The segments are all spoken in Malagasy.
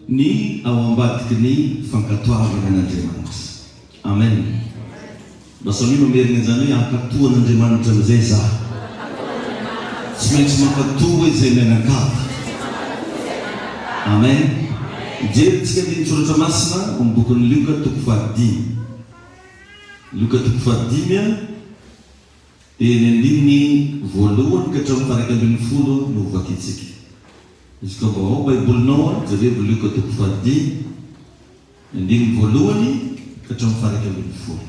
ny ao ambadiky ny fankatoavana an'Andriamanitra. Amen. Basami mamerina zany hoe ankatoan'Andriamanitra amizay za. Tsy maintsy mankatoa izay mianakavy. Amen. Jerentsika ny soratra masina amin'ny bokin'ny Luka 5. Luka 5 dia ny andininy voalohany ka hatramin'ny faha 11 no vakitsika. Izy ka mba ao baibolinao jereo Luka 5 andininy voalohany ka hatramin'ny faha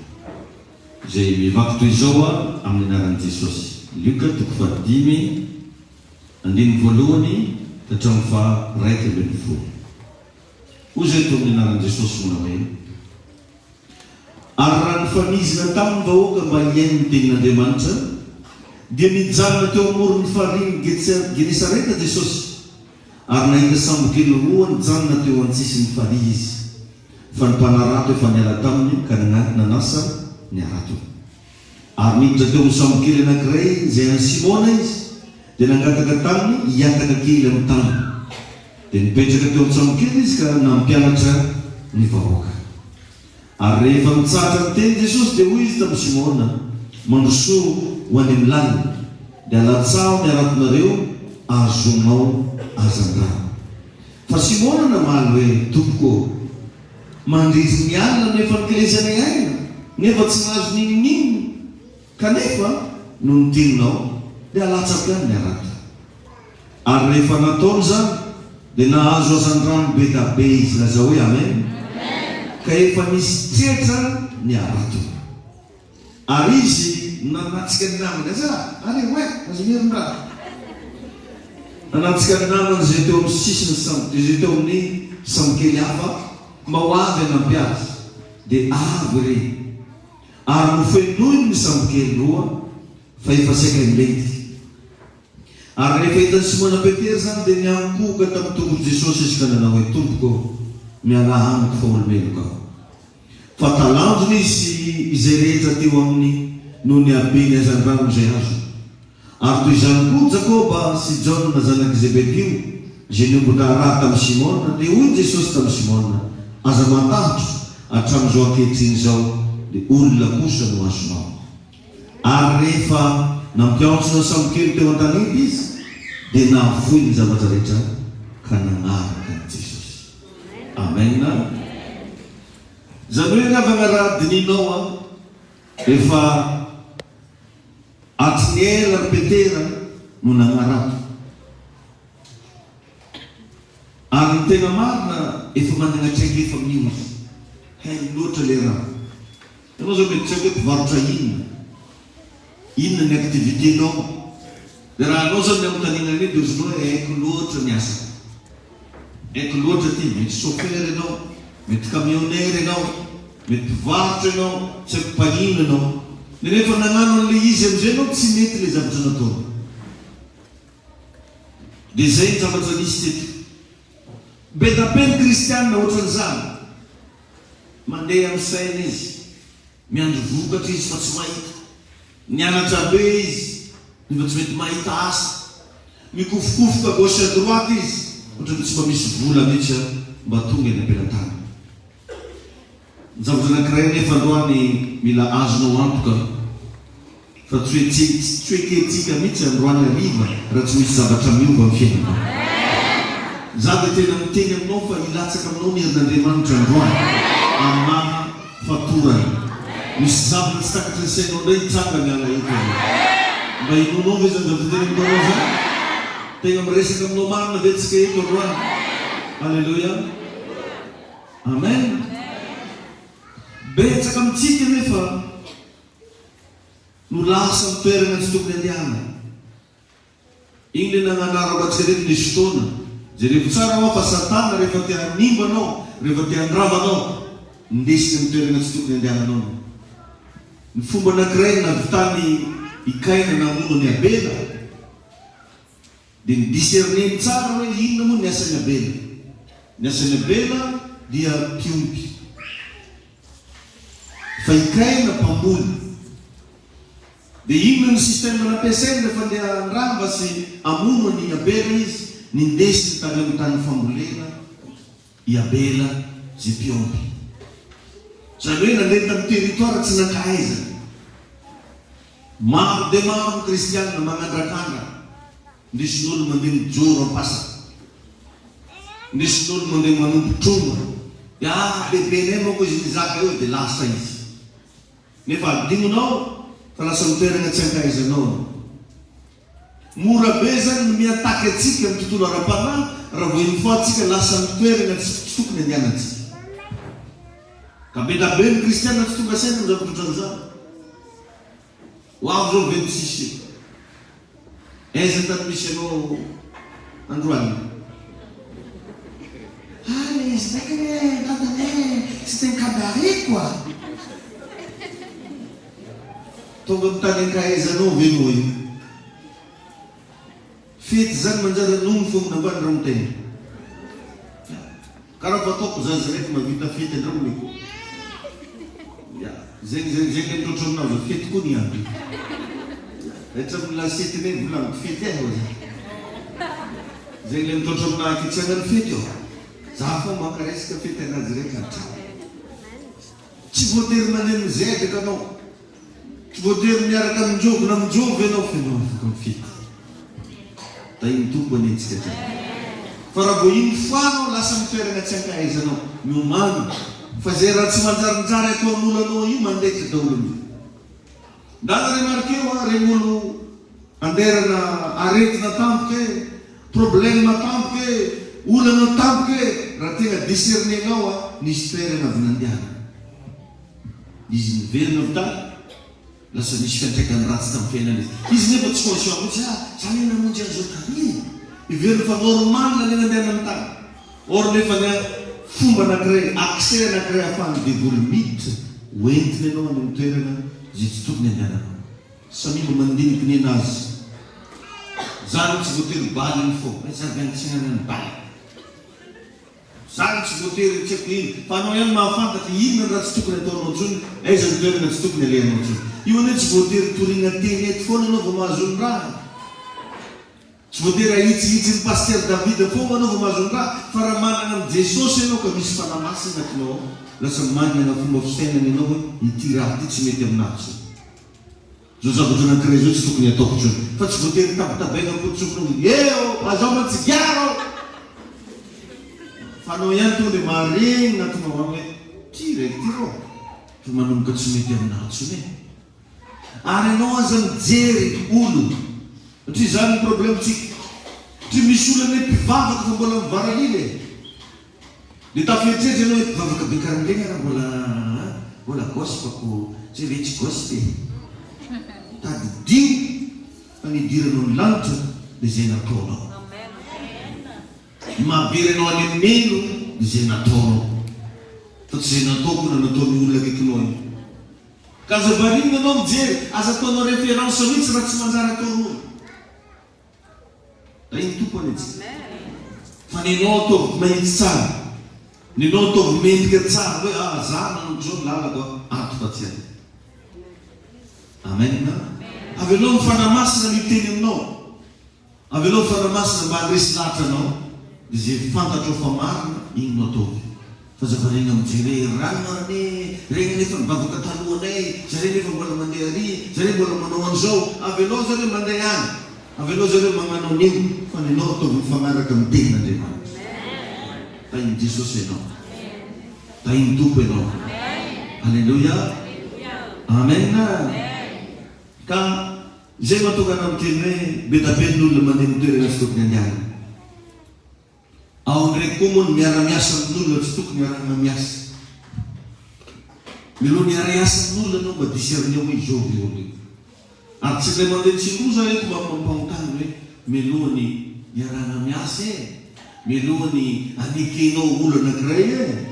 11. Izay mivaky toy izao amin'ny anaran'i Jesosy. Luka 5 andininy voalohany ka hatramin'ny faha 11. Hoy eto amin'ny anaran'i Jesosy mona hoe: ary raha ny fanizina tamin'ny vahoaka mba hiaino ny tenin'Andriamanitra dia nijanona teo amoron'ny fariny Genesareta Jesosy, ary nahita sambo kely roa nijanona teo an-tsisin'ny farihy izy, fa ny mpanarato efa niala taminy ka nanasa ny arato. Ary niditra teo amin'ny sambo kely anankiray izay any Simona izy, dia nangataka taminy hiataka kely amin'ny tany, dia nipetraka teo amin'ny sambo kely izy ka nampianatra ny vahoaka. Ary rehefa mitsatra ny teny Jesosy dia hoy izy tamin'ny Simona: mandroso ho any amin'ny lalina, dia alatsaho ny aratonareo azonao azan-drano. Fa Simona namaly hoe: tompoko, mandrizy ny alina nefa nikelezanay aina, nefa tsy nahazo ninonino, kanefa no niteninao dia alatsaka ihany ny arata. Ary rehefa nataony zany dia nahazo azan-drano be da be izy. Laza hoe amen. Ka efa nisy tretra ny arato. Ary izy nanatsika ny namany aza ary hoe azo miherin-draha. Nanatsika ny namany izay teo amin'ny sisiny izay teo amin'ny samokely hafa mba ho avy hanampiazy, dia avy re. Ary nofenoiny ny samokely roa fa efa saika mety. Ary rehefa hitan'ny Simona Petera zany dia niankoka tamin'ny tongotry Jesosy izy ka nanao hoe: tompoko, miala amiko fa olomeloko aho. Fa talandrony izy izay rehetra teo aminy no niabeny azan-drano izay azo. Ary toy izany koa Jakoba sy Jona zanak'i Zebedeo izay niombotra raha tamin'ny Simona, dia hoy Jesosy tamin'ny Simona: aza matahotro hatramin'izao ankehitriny izao dia olona kosa no azonao. Ary rehefa nampiantsona samokely teo an-tanety izy dia nahafoy ny zavatra rehetra ka nanaraka an'i Jesosy. Amen. Zany hoe navana raha dininao efa atiny ela ry Petera no nanarato. Ary ny tena marina efa manana traika efa amin'io izy. Hainy loatra le raha. Ianao zao mety tsy hoe mpivarotra inona ny activité-nao. Dia raha anao zao ny amtanina ane dia ozonao hoe haiko loatra ny asa. Haiko loatra ty, mety chauffeur ianao, mety camionnaire ianao, mety mpivarotra ianao, tsy haiko mpahino ianao. Dia rehefa nanano an'le izy amizay ianao tsy mety le zavatra nataony. Dia zay ny zavatra nisy teto. Be da be ny kristianina ohatran'izany. Mandeha amin'ny saina izy, miandro vokatra izy fa tsy mahita, mianatra be izy nefa tsy mety mahita asa, mikofokofoka gauche à droite izy ohatrany tsy mba misy vola mihitsy mba tonga eny am-pelatany. Ny zavatra anankiray nefa androany mila azonao antoka, fa tsy hoe ketsika mihitsy androany hariva raha tsy misy zavatra miova amin'ny fiainanao. Za dia tena miteny aminao fa ilatsaka aminao ny herin'Andriamanitra androany amaha fatorany. Misy zavatra tsy takatry ny sainao indray hitsanga ny alahelo. Mba hinonao ve zany zavatra tena aminao zany? Tena miresaka aminao marina ve tsika eto androany? Alleluia. Amen. Betsaka amintsika nefa no lasa mitoerana tsy tokony andiana. Iny le nananarako atsika reto nisy fotoana. Jereko tsara ao fa Satana rehefa te hanimba anao, rehefa te handrava anao, ndesina mitoerana tsy tokony andiananao. Ny fomba anankiray navitany ikaina namono ny Abela, dia nidiserneny tsara hoe inona moa ny asan'ny Abela. Ny asan'ny Abela dia mpiompy, fa ikaina mpamono. Dia inona ny système nampiasainy rehefa andeha handrava sy hamono ny Abela izy, nindesiny tany amin'ny tany fambolena iabela zay mpiompy. Zany hoe nandeha tamin'ny territoire tsy nankahaizana. Maro dia maro ny kristianina magnandrakandra. Nisy n'olo mandeha mijoro am-pasaka. Nisy n'olo mandeha manompo tromba. Bebenay manko izy nizaka eo dia lasa izy. Nefa adinonao fa lasa mitoerana tsy ankahaizanao. Mora be zany miataka atsika amin'ny tontolo ara-panahy raha vao iny foa atsika lasa mitoerana tsy tokony andianatsika. Ka be da be ny kristianina tsy tonga saina amin'ny zavatra ohatran'izany. Ho avy zao 26 aiza tany misy anao Androany. Izy ndraiky hoe dadane tsy teny kabare koa. Tonga amin'ny tany ankahaizanao veno io. Fety zany manjary nono fogna nambany raha miteny. Karaha fataoko zazy raiky mahavita fety andramoniko. Zegny mitrotro aminao zao fety koa niampy. Rehetra amin'ny lasety reny volaniko fety aho zany. Zegny le mitrotro aminao akitsangany fety eo. Za fo makaresaka fety anazy raiky antrano. Tsy voatery mandeha mizedaka anao. Tsy voatery miaraka amin'jogo na amin'jogo ianao fenao afaka mifety. Da iny tompony antsika zany. Fa raha vao iny foanao lasa mitoerana tsy ankahaizanao. Miomana. Fa zay raha tsy manjarinjary atao amin'olo io mandeha daholo io. Ndana remarque eo regny olo anderana aretina tampoka problème tampoka olana tampoka raha tena discernenao nisy toerana avy nandiana. Izy niverina avy tany lasa nisy fiantraikany ratsy tamin'ny fiainana izy nefa tsy conscient mihitsy zany namonjy an'izao tany iverina fa normal le nandiana amin'ny tany. Or nefa fomba anankiray accès anankiray ahafahany dévoly miditra hoentiny ianao amin'ny toerana zay tsy tokony andiananao. Samimba mandiniky ny anazy. Zany tsy voatery baly iny foana. Zany antsignana ny baly. Zany tsy voatery tsy haiko iny. Fa anao ihany mahafantatra inona ny raha tsy tokony ataonao ntsony, aiza ny toerana tsy tokony alehanao ntsony. Io ane tsy voatery torina teny eto foana anao vao mahazo ny raha. Tsy voatery ahitsihitsy ny paster David foana anao vao mahazo ny raha. Fa raha manana amin'ny Jesosy ianao ka misy fanamasina atinao, lasa manana fomba fisainana ianao hoe ity raha ity tsy mety aminazy. Zao zavatra anankiray zao tsy tokony ataoko ntsony. Fa tsy voatery tapitabaina ampotsofona eo, azao matsigiaro. Fa anao ihany tonga dia maharegny atinao hoe ty raiky ty rô. Fa manomboka tsy mety aminazy ntsony e. Ary ianao aza mijery olo. Satria zany ny problemtsika. Tsy misy olona hoe mpivavaka fa mbola mivaralile. Dia tafieritreritry ianao hoe mpivavaka be karan'ireny raha mbola gospako tsy hoe tsy gospel. Tadidio fa nidiranao ny lanitra dia zay nataonao. Mahaberanao any amin'ny melo dia zay nataonao. Fa tsy zay nataoko na nataon'ny olona akaikinao iny. Ka aza varinina anao mijery, aza ataonao référence mihitsy raha tsy manjary ataon'olo. Da iny tompony izy. Fa ninao ataovy mahitsy tsara. Ninao ataovy mendrika tsara hoe zana zao lalako ato fa tsy ahy. Amen. Avy anao mifanamasina miteny aminao. Avy anao mifanamasina mba handresy lahatra anao. Dia zay fantatro fa marina, iny no ataovy. Fa zafa regny mijery rano regny nefa mibavaka talohanay, zareo nefa mbola mandeha ary, zareo mbola manao an'izao. Avy anao zareo mandeha any. Avy anao zareo magnano an'iny. Fa ninao ataovy mifanaraka amin'ny tenin'Andriamanitra. Ta iny Jesosy ianao. Ta iny Tompo ianao. Alleluia. Amen. Ka zay mahatonga ana miteny hoe be da be ny olona mandeha mitoerana tsy tokony andiana. Ao ndraiky koa moa ny miara-miasa amin'olona tsy tokony iarahana miasa. Milo ny miara-miasa amin'olona anao mba discerneo hoe izao io olo io. Ary tsy ilay mandeha tsinroza eto mba mampamontany hoe melohany miarahana miasa melohany anekenao olo anankiray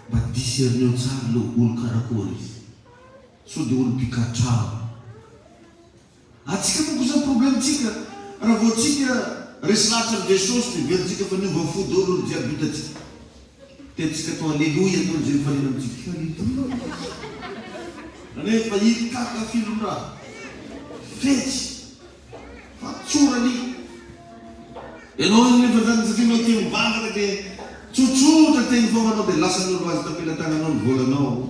mba discerneo tsara lo olo karakory izy. So dia olo mpikatrao. Atsika moa kosa problemtsika raha vao tsika resy lahatra amin'ny Jesosy dia verontsika fa niova fody olo ny jiaby hitatsika. Tentsika atao alleluia atao zay falena amintsika. Nefa hitaka filon-draha. Fetsy. Fa tsorany. Ianao nefa zany satria anao tia mivavaka dia tsotsotra tegny fô manao dia lasan'olo azy tampelatananao ny volanao.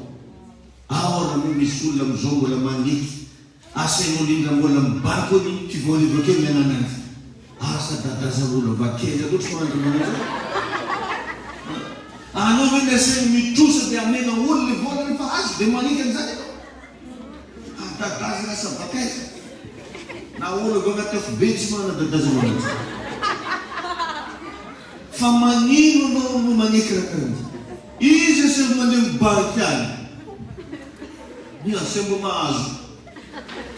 Ao raha moa misy olona am'izao mbola maniky asain'olo indra mbola mibaky ony ty voly vakeo mianana azy. Asa dadazan'olo vakeza loatra fa andromanao. Anao ve asainy mitrosa dia amena olo le vola rehefa azy dia maniky an'izany anao. Dadaza asa vakaiza. Na olo avy agnaty afobe tsy manana dadazan'olo azy. Fa magnino anao no maniky raha karan'izany. Izy asainy mandeha mibaky any. Asembo mahazo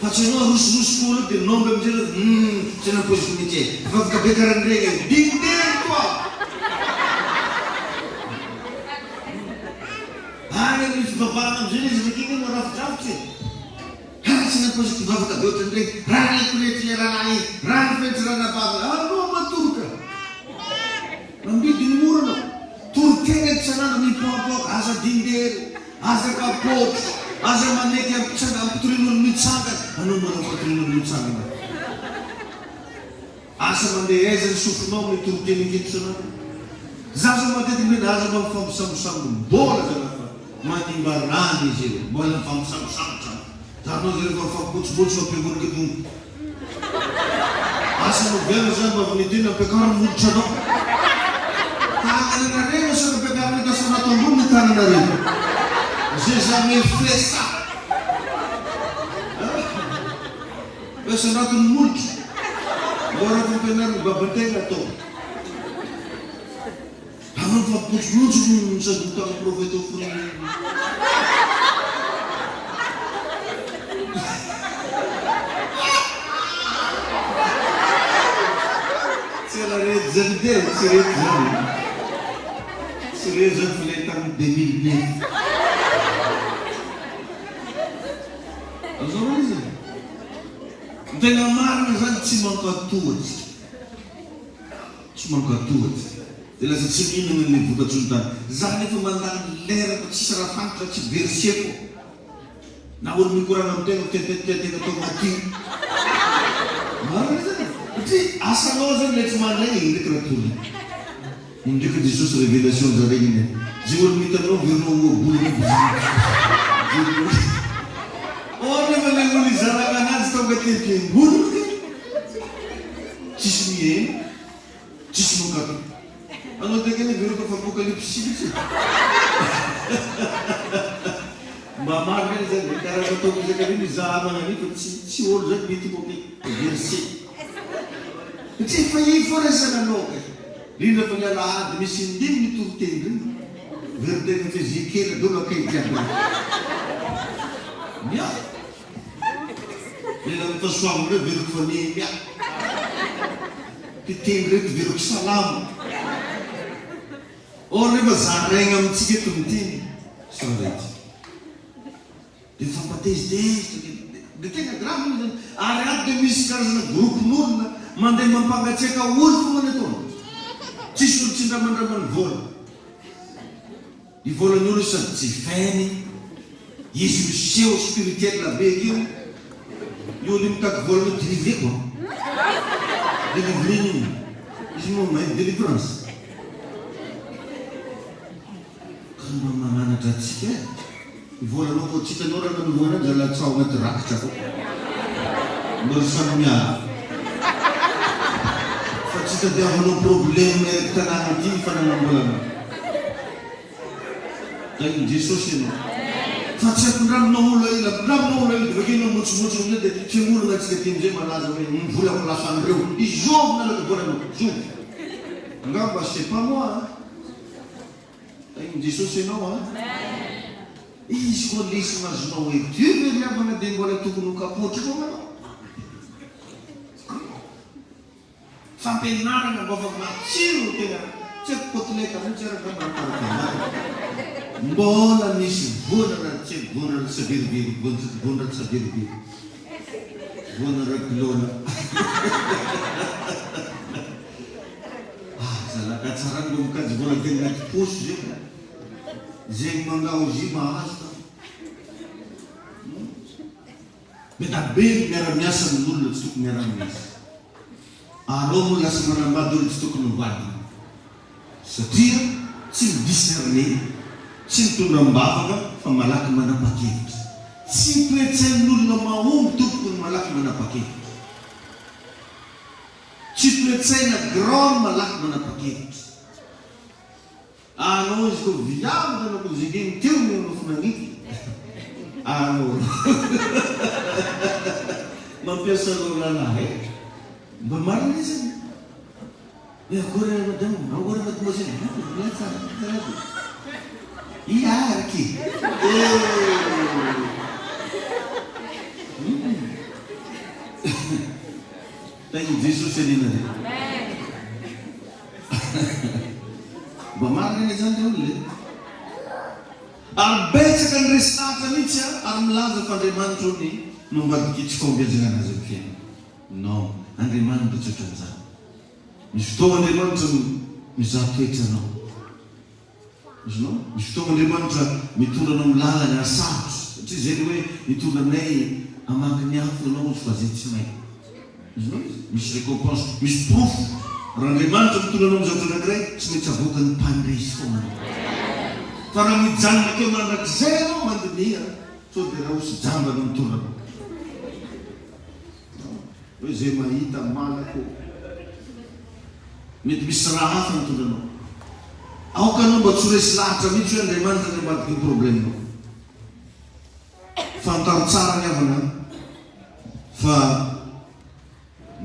fa tsy anao arosirosy olo dia nomby amin'izay tsy naposiko mihitsy afaka be karan'ireny dingding koa any amin'ny fivavahana amin'izay izy vakiny marafidrafitsy tsy naposiko mivavaka be ohatran'ireny raha nikorety le rahalahy raha nifetsy raha nabavana anao matoroka mambidiny mora anao torotena tsy anana mipoapoaka aza dindery aza kapotro aza maneky ampitorian'olo mitsangana anao manao ampitorian'olo mitsangana asa mandeha aiza ny sofinao amin'ny toroteny nketitsanao zaza matetika mena aza mba mifampisambosambo mbola zanafa manimba rany izy eo mbola mifampisambosambotra zanao zay rehefa mifampibotsibotso fampiambonika tombo asa novela zany mba vinidina ampiakarany molotranao tananareo sa nampiakarany kasanato ambony ny tananareo j'ai jamais fait ça. Parce que notre monde, on va faire un babaté là tout. Alors on va pousser nous ça nous t'a prophète au fond. C'est la réalité, c'est les enfants en 2009. Tena marina zany tsy mankatohatsy tsy mankatohatsy dia lasa tsy mihinana ny vokatrony tany zany efa mandany lera fa tsisy raha fantatra tsy verseko na olo mikorana amitena tetetetena atao matio marina zany satria asanao zany le tsy mandray iny ndraiky raha tolony iny ndraiky jesosy révélation zareny iny zay olo mitanao verinao bolona nefa le olo izaraka anazy tonga tetim-boloka tsisy mihena tsisy mankato anao teka ny veroka fa apocalypsy mba marina zany karaha ataoko zaka reny zaha manani fa tsy olo zany mety moke verse satria efa iforasananao ka rindra fa nialahady misy indimy nitoroteny reny veritena fa zikela dolo akaikiana mia lela mitasoamo reo veroko fa nemia titeny reto veroko salamo or rehefa zaraigna amitsika eto miteny sarety dia fampatezitezitra dia tena grave zany ary aby dia misy karazana groupen'olona mandeha mampangatsiaka olo fognany ataona tsisy olo tsy ndramandramany vola ny volan'olo sady tsy fainy izy miseho spirituel be io io olo mitaky volana drivé koa délivrine iny izy moa mahay délivrance kama mananatra atsika volanao koa tsikanao raha nanovoana azy alatsao agnaty rakitra fo mbary samy miala fa tsy tadiavanao problème araiky tanàna ty fananambolana zay jesosy anao fa tsy ampindraminao olo ila ampindraminao olo ila vakeo nao motsomotsy amin'izay dia fiangolana atsika ty amizay malaza hoe mivola ko lasa an'ireo izovy nalaka volanao zovy ngamba c'est pas moi jesosy anao izy koa lesy mazonao hoe Dieu ve riavana dia mbola tokony ho kapotry koa manao fampianarana mba fa matsiro tena tsy haiko kotleka mihitsy araka mamparakamara mbola misy vonana tsy haiko vonana saveriveri vonana saveriveri vonana kilona zalaka tsara mbo mikajy vola tena anaty posy zay zegny mangao zy mahazo meta be miara-miasa amin'olona tsy tokony miara-miasa arô moa lasa manambady olo tsy tokony mivadina satria tsy midiserne, tsy mitondra mbavaka fa malaky manapa-kevitra. Tsy toe-tsain'olona mahomby tompoko ny malaky manapa-kevitra. Tsy toe-tsaina grand malaky manapa-kevitra. Anao izy ko viavaka na ko zigeny teo ny nofinanity. Anao mampiasa lalahy mba marina izy. Agora madame, agora vai comer gente. E arque. Tem Jesus ali na. Bamar ni jangan dulu. Arbeit kan resnata ni cia, armlaza pandemantro ni, number kitchen biasa na zepien. No, andemant betul-betul. Misy fotoan'Andriamanitra mizaha toetra anao. Izinao? Misy fotoan'Andriamanitra mitondra anao amin'ny lalany sarotra. Satria zay hoe mitondra aminay hamangy ny afo anao fa zay tsy may. Izinao? Misy récompense, misy profo. Raha Andriamanitra mitondra anao amin'ny zavatra anankiray, tsy maintsy avoaka ny mpandray izy foana. Fa raha mijanona keo mandrakizay anao mandiniha, sao dia raha osy jambana mitondra anao. Hoe zay mahita malako. Mety misy raha hafa mitondra anao. Aoka anao mba tsy ho resy lahatra mihitsy hoe Andriamanitra ny ambadiky ny probleminao. Fantaro tsara ny havana fa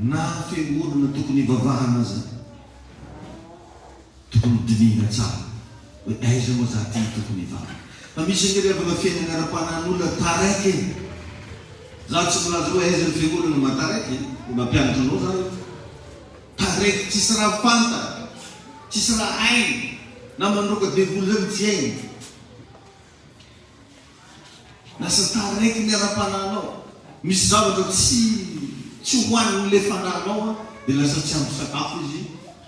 na fiangonana tokony hivavahana aza tokony diniana tsara hoe aiza moa za ty tokony hivavahana. Fa misy ny revana fiainana ara-panan'olona taraiky eny. Za tsy milaza hoe aiza ny fiangonana mataraiky mampianatra anao za taraiky tsisy raha fanta, tsisy raha hainy, na mandroka devoly zany tsy hainy. Lasa taraiky ny ara-pananao. Misy zavatra tsy hoaniny le fananao dia lasa tsy ampy sakafo izy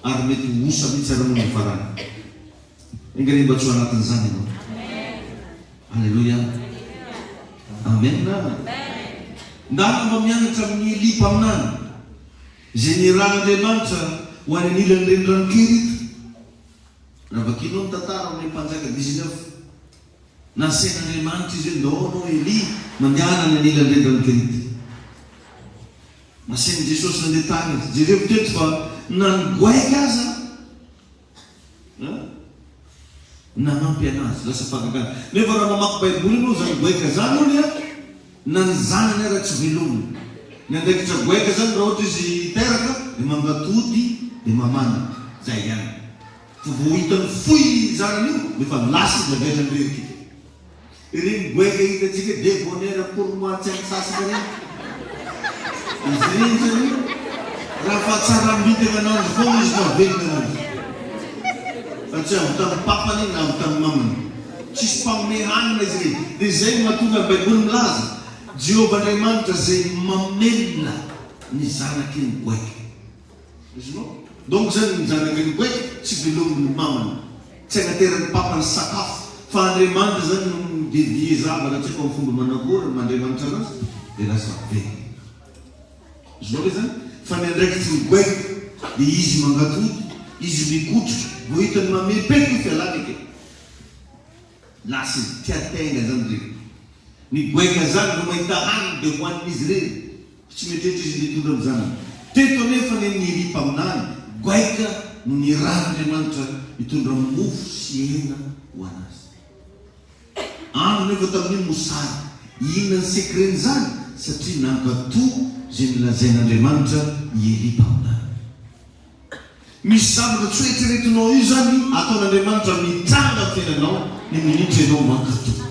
ary mety osa mihitsy ara ny farany. Ingany mba tsy ho anatin'izany ianao. Alleluia. Amen. Ndana mba mianatra amin'ny Eli mpaminany. Izay niran'Andriamanitra ho any anilan'ny renirano-kerita. Raha vakinao ny tantara amin'ny mpanjaka 19. Nasain'Andriamanitra izy hoe no Eli mandehana any anilan'ny renirano-kerita. Nasain'i Jesosy nandeha tany izy. Jereo teto fa nangoaika aza nanampy anazy lasa fagagana. Nefa raha mamaky baiboly anao zany goaika zany ony na ny zanany ara tsy velominy. Ny andraikitra goaika zany raha ohatra izy teraka dia mangatody dia mamana. Zay ihany. Fa vao hitany foy zanany io nefa lasa mavelany reriky. Ireny goaika hitatsika débonnaire pour moi tsy any sasaka reny. Izy reny zany raha fa tsara ambitana anazy foana izy mavelona anazy. Fa tsy avy tamin'ny papany na avy tamin'ny mamany. Tsisy mpagnome hanina izy reny. Dia zay mahatonga ny baiboly milaza. Jehovah Andriamanitra zay mamelona ny zanaky ny goaika. Izinao? Donc zany ny zanaky ny goaika tsy velomin'ny mamany. Tsy hanateran'ny papany sakafo. Fa Andriamanitra zany no midedie zavatra tsy amin'ny fomba managory mandriamanitra anazy dia lasa velona. Izinao le zany? Fa ny andraikitsy ny goaika dia izy mangatody, izy mikotrika, vao hitany mamepeko fialany ake. Lasa tiatenga zany reny. Ny goaika zany no mahita haniny dia hoanin'izy reny. Tsy metretra izy mitondra amin'ny zanany. Teto anefa ny Eli mpaminany, goaika no ny ran'Andriamanitra mitondra mofo sy hena ho anazy. Andro nefa tamin'iny mosary, inona ny sekren'ny zany satria nankatoa zay nilazain'Andriamanitra i Eli mpaminany. Misy zavatra tsy hoetreretinao io zany ataon'Andriamanitra mitranga amin'ny fiainanao ny minitra ianao mankatoa.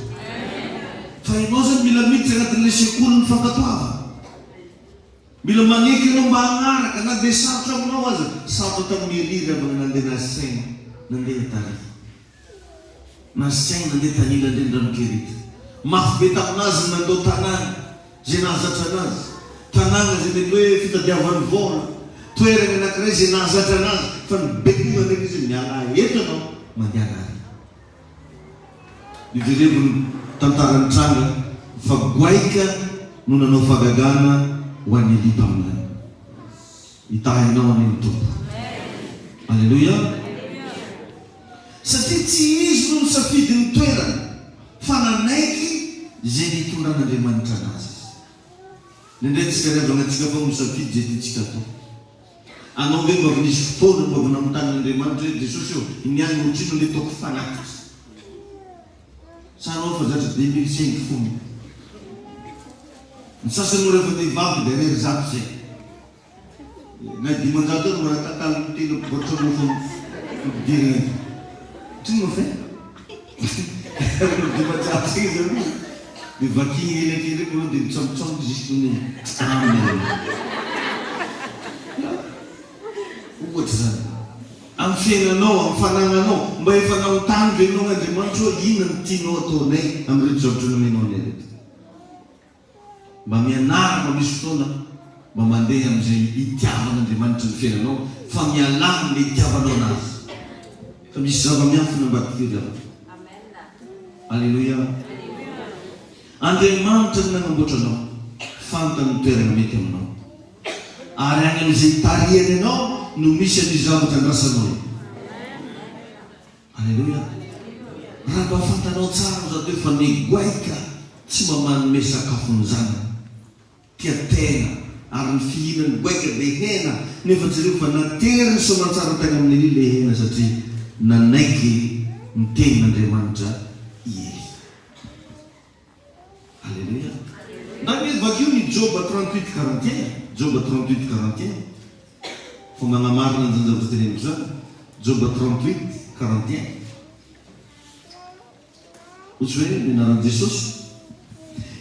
Fa ianao zany mila miditra anatin'ilay sekoly ny fankatoava. Mila maneky ianao mba hagnaraka na dia sarotra aminao aza. Sarotra tamin'ny Eli rehefa nandeha nasaina, nandeha tarihy. Nasaina nandeha tanilan'ny renirano-kerita. Mafy be taminazy nandao tanàna zay nahazatra anazy. Tanàna zay mety hoe fitadiavan'ny vola. Toerana anankiray zay nahazatra anazy. Fa ny bekoa ndraiky izy miala eto anao mandeha ary. Idirevony tantarany tranga fa goaika no nanao fagagana ho an'ny Eli mpaminany. Itahinao an'iny tompo. Alleluia. satria tsy izy no misafidy ny toerana fa nanaiky zay nitondran'Andriamanitra anazy. Nindray tsika riavana antsika fa misafidy zay tiantsika atao. Anao hoe mba nisy fotoana mba namintan'Andriamanitra hoe Jesosy eo iniany ohatrino le taoko fanatitra. Sa anao fa zatra 2005 fony. Ny sasany rehefa nivavy dia rery zato zay. Na dimanjato no manatantalo ny telo boatra mofo dirigny. Trino fe? Dimanjato zay zany. Dia vakiny elakely ko dia mitsambontsambo jusque ny amen. Ohatsy zany. Amin'ny fiainanao, amin'ny fanagnanao, mba efa nahontany ve ianao Andriamanitra hoe inona no tianao ataonay amin'ireo zavatra nomenao anay reto. Mba mianara mba misy fotoana mba mandeha amin'izay itiavan'Andriamanitra ny fiainanao fa mialana ny itiavanao anazy. Fa misy zava-miafina ambadika io. Alleluia. Andriamanitra no nanamboatra anao, fantany ny toerana mety aminao. Ary any amin'izay tarihany anao no misy an'io zavatra andrasanao. Alleluia. Raha mba fantanao tsara zato hoe fa ny goaika tsy mba manome sakafony zany. Tia tena ary ny fihinany goaika dia hena nefa jereo fa natery ny soamantsara tena amin'ny le hena satria nanaiky ny tenin'Andriamanitra izy. Alleluia. Na mety vakio ny Job 38:41. Job 38:41. Fa manamarina ny zavatra teneniko zany. Job 38:41. Ohatsy hoe minaran'i Jesosy.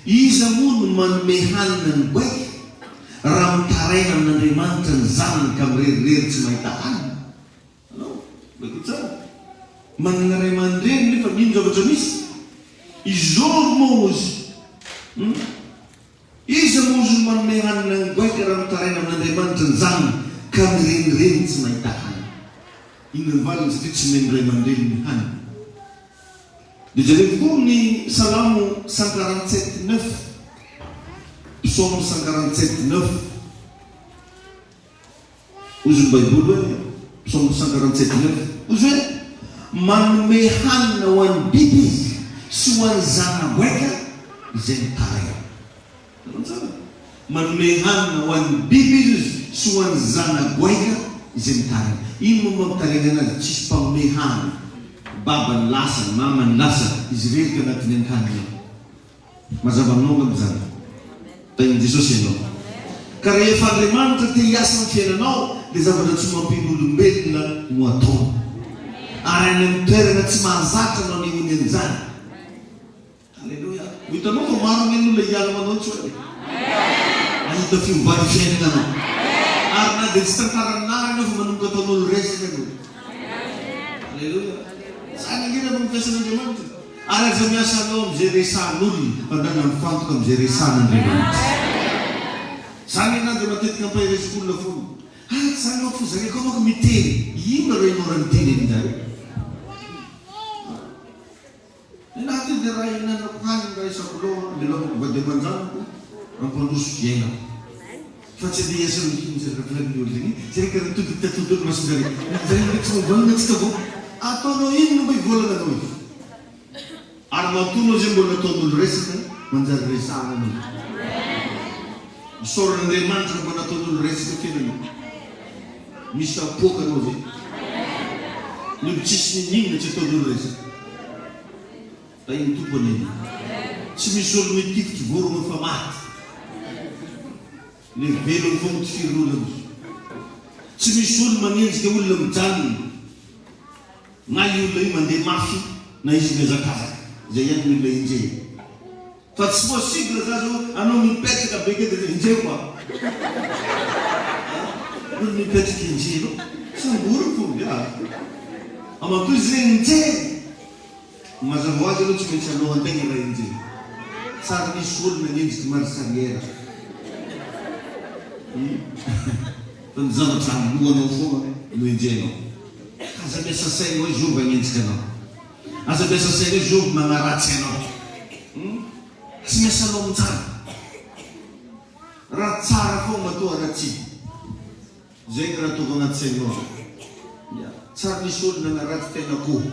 Iza moa no manome hanina ny goaika raha mitaraina amin'Andriamanitra ny zanany ka mirerirery tsy mahita hanina. Anao, bakeo tsara. Manana ray aman-dreny nefa mino zavatra misy. Izôvy moa ozy. Iza moa ozy no manome hanina ny goaika raha mitaraina amin'Andriamanitra ny zanany ka mirerirery tsy mahita hanina. Iny ny valiny satria tsy meno ray aman-dreny ny hanina. Dia jereko koa ny Salamo 147:9. Psaume 147:9. Ozy ny Baiboly hoe Psaume 147:9. Ozy hoe manome hanina ho an'ny biby izy sy ho an'ny zanany goaika izay mitaraina. Manome hanina ho an'ny biby izy sy ho an'ny zanany goaika izay mitaraina. Ino moa mampitaraina anazy? Tsisy mpagnome hanina. Baba ny lasa, mama ny lasa, izy rehetra anatin'ny ankanina. Mazava aminao amin'izany. Tain'i Jesosy ianao. Ka rehefa Andriamanitra te hiasa amin'ny fiainanao, dia zavatra tsy mampin'olombelona no atao. Ary any amin'ny toerana tsy mahazatra anao ny hony an'izany. Alleluia. Hitanao fa maro ny olona hiala manao tsy hoe. Ahita fiombany fiainana anao. Ary na dia tsy tantaranary anao fa manomboka ataon'olo resaka anao. Alleluia. Sany angina no mampiasan'Andriamanitra. Ary aza miasa anao amin'izay resan'olona mandana mifantoka amin'izay resan'Andriamanitra. Zany anazy dia matetika ampahiresiko olona foana. Zany ao fo zareko anao ka miteny. Ino raha ianao raha miteny amin'izany? Naty dia raha ihinanako hanina raha isako loha milaoko vady aman-janako ampandroso fiaina. Fa tsy dia iasa mihiny zay raha filan'ny olo zany. Zay ka tatodolo masinjary. Zay ndraiky tsy mavalina tsika vao. Ataonao ino no mba hivolana anao izy. Ary matonao zay mbola nataon'olo resaka manjary resahana anao. Misaoran'Andriamanitra mba nataon'olo resaka fiainanao. Misy apoka anao zay. Ny olo tsisy ninina tsy ataon'olo resaka. Da iny tompony iny. Tsy misy olo mitifitry vorona fa maty. Le velony foana tifirin'olona. Tsy misy olo manenjika olona mijanona. Na io olona io mandeha mafy na izy mihazakazaka. Zay ihany ny olona injeny. Fa tsy possible zany anao mipetraka beke dia injeny koa. Olo mipetraka injeny. Samboro fo. Amatoy zay injeny. Mazava ho azy aloha tsy maintsy alohan-tegna raha injeny. Sary misy olona nenjika marisariera. Fa ny zavatra alohanao foana no injenao. Aza miasa saina hoe Jova hagnenjika anao. Aza miasa saina hoe Jova manaratsy anao. Tsy miasa anao amin'izany. Raha tsara foana matoa raha tsy. Zay ny raha tonga anaty sainao. Tsara misy olona naratsy tena koa.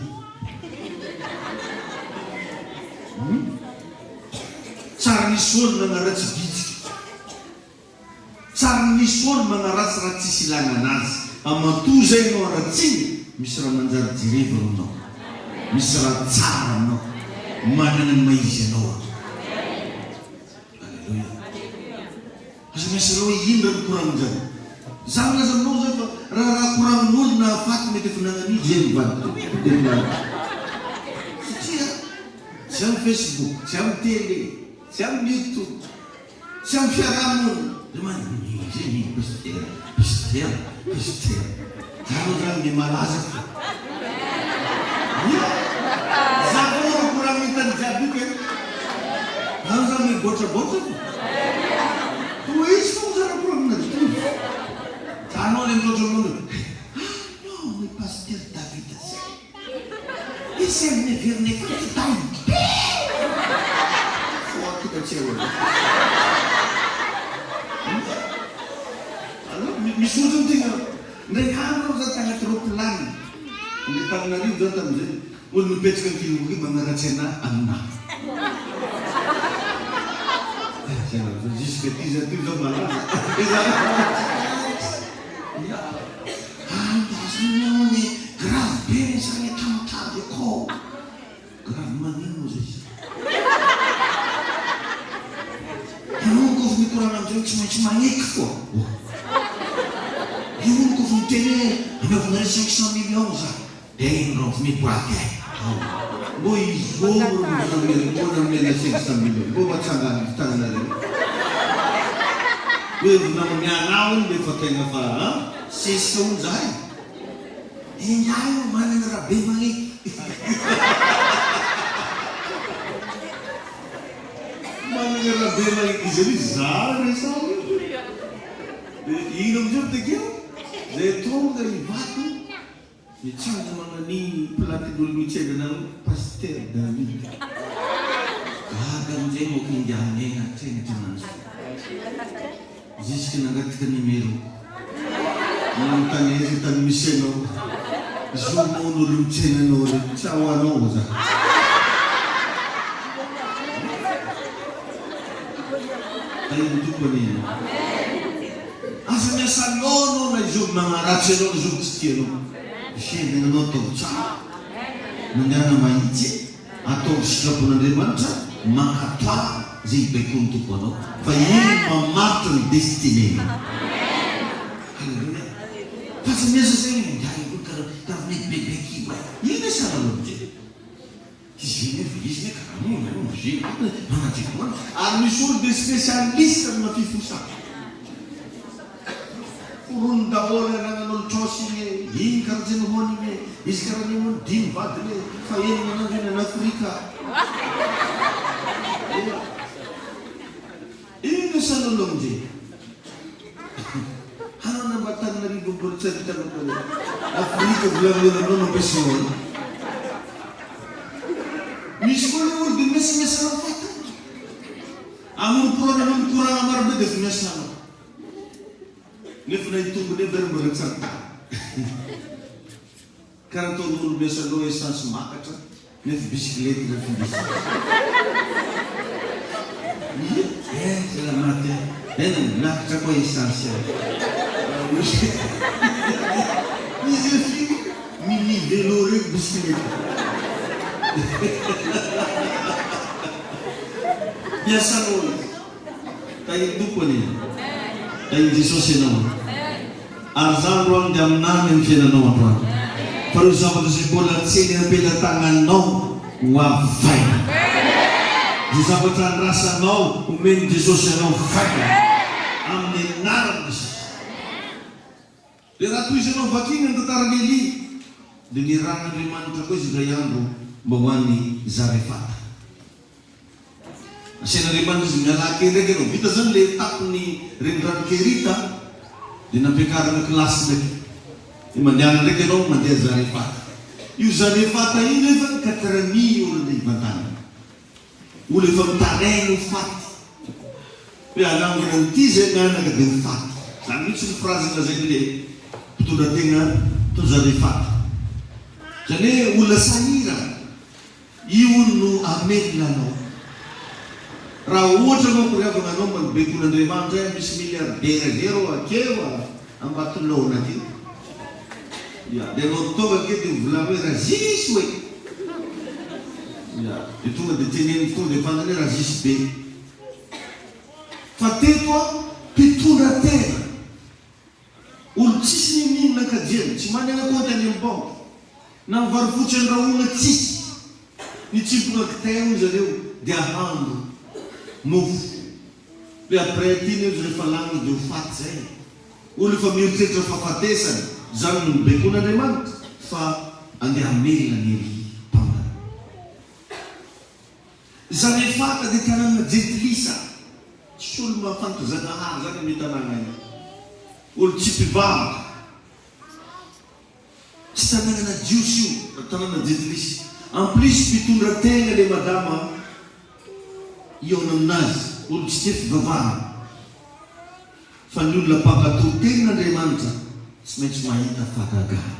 Tsara nisy olona manaratsy vitsika. Tsara nisy olona manaratsy raha tsisy ilana anazy. Amatoa zay ianao aratsiny, misy raha manjary jerevy anao. Misy raha tsara anao. Manana ny maizy anao. Alleluia. Asa misy anao indra ny koran'izany. Za milaza aminao zay fa raha koran'olona afaty mety efa nananidy zay mivady. Satria tsy amin'ny Facebook, tsy amin'ny télé, tsy amin'ny YouTube, tsy amin'ny fiarahamonina. Zay pasteur. Zano zany ny malaza. Za koa korang hitany jiaby io ke. Zano zany mibotrabotra fo. Toizy fo zara korang nazy. Zano le miloatra mondo. Non, mais pasteur David zay. Ese amin'ny verne fatitany. Fo kita tsewa. Misy olo zany tegna ndraiky andro za tagnaty ropilany. Ny Tagnarivo zany tam'izay. Olo mipetraka ny filmoky magnaratsy anahy aminahy. Jusque 10 heures zao malaza. Andazonao grave be zany tamotady akao. Grave manino zay. Ianao koa mikorana am'izay tsy maintsy magneky foa. Ianao koa miteny anaovana 500 millions za. Dia ino raha miboaka. Mbo izoro namena 500 millions. Mbo matsangana tanana reny. Hoe namamianao iny dia fa tegna fa sesika hono zahay. Ingaio manana raha be magneky. Manana raha be magneky izy zary resary. Ino amizao tekeo? Zay tonga ivato. Mitsanga magnan'iny platin'olo mitsena anao pasteur David. Gaga amizay moa kindianegna tegna tananzy. Jusque nangatika numéro. Nanontany izy tany misy anao. Zomon'olo mitsena anao re. Tsy ao anao za. Taino tompony. Asa miasa nono na izoby magnaratsy anao izoby tsy tianao. Fiainana anao atao tsara. Mandeana mahitsy. Atao sitrapon'Andriamanitra. Mankatoa zay ibaikony tompo anao. Fa iny mamaritra ny destiné. Alleluia. Fa tsy miasa zay karaha mekibebeky. Ino sana amin'izay? Izy karaha moa. Ary misy olo de spécialiste amina fifosana. Ron daholo nanan'olo trosy iny karaha zay nohony izy karaha ny olo dimy vady le fa eny nanandro eny an'Afrika. Ino san'olo amizay? Hanana mba Tagnarivo mbola tsy ahitanao koa Afrika volamena mampiasa olo. Misy koa le olo dia miasa anao fatana. Amin'ny korana marobe dia efa miasa anao. Nefa na hitombo nefa ary mbola tsara. Karaha ataon'olo miasa anao essence makatra nefa bisikilety na findisa. Salamate. Nakatra koa essence. Izy efi mini vélo rek bisikilety. Biasa an'olo. Tahin tompony. Tahin Jesosy ianao. Ary zany androany dia aminany amin'ny fiainanao androany. Fa ireo zavatra izay mbola tseny ampelantananao ho avaina. Izay zavatra andrasanao omeny Jesosy ianao vaina. Amin'ny anarana Jesosy. Dia raha toy izy ianao vakina ny tantaran'ny Elia. Dia ny ran'Andriamanitra koa izy iray andro mba ho an'ny Zarefata. Asian'Andriamanitra izy mialaky ndraiky ianao. Vita zany le etapiny renirano Kerita. Dia nampiakarana kilasy ndraiky. Dia mandehana ndraiky ianao mandeha Zarefata. Io Zarefata io nefa 4000 olo ndeha hivantana. Olo efa mitarainy ho faty. Hoe anamina n'ity zay mianaka dia ho faty. Zany mihitsy ny phrase lazainy le mpitondra tegna to Zarefata. Zany hoe olona sahira. io no amelinanao. Raha ohatra anao koreavana anao manobek'Andriamanitra misy miliardera zero akeo ambatonona aty. Dia anao tonga ke dia volana hoe razisy hoe. Dia tonga dia teneny tonga dia fantany hoe razisy be. Fa teto mpitondra tena. Olo tsisy mihinana kajiana, tsy manana konta any amin'ny banky. Na mivarofotsy andrahoana tsisy. Ny tsimpona kitay hoy zareo dia ahandro mofo. Dia après ty ny rehefa lany dia ho faty zay. Olo efa mieritreritra fahafatesany, zany no mibekon'Andriamanitra fa andeha hamelona ny mpamana. Zany efata dia tanàna jentilisa. Tsy olo mahafanto-Zanahary zany amin'ny tanàna iny. Olo tsy mpivavaka. Tsy tanàna jiosy io, tanàna jentilisa. En plus mpitondra tena le madama io aminazy, olo tsy tia fivavahana. Fa ny olona mpankatò tenan'Andriamanitra tsy maintsy mahita fahagagana.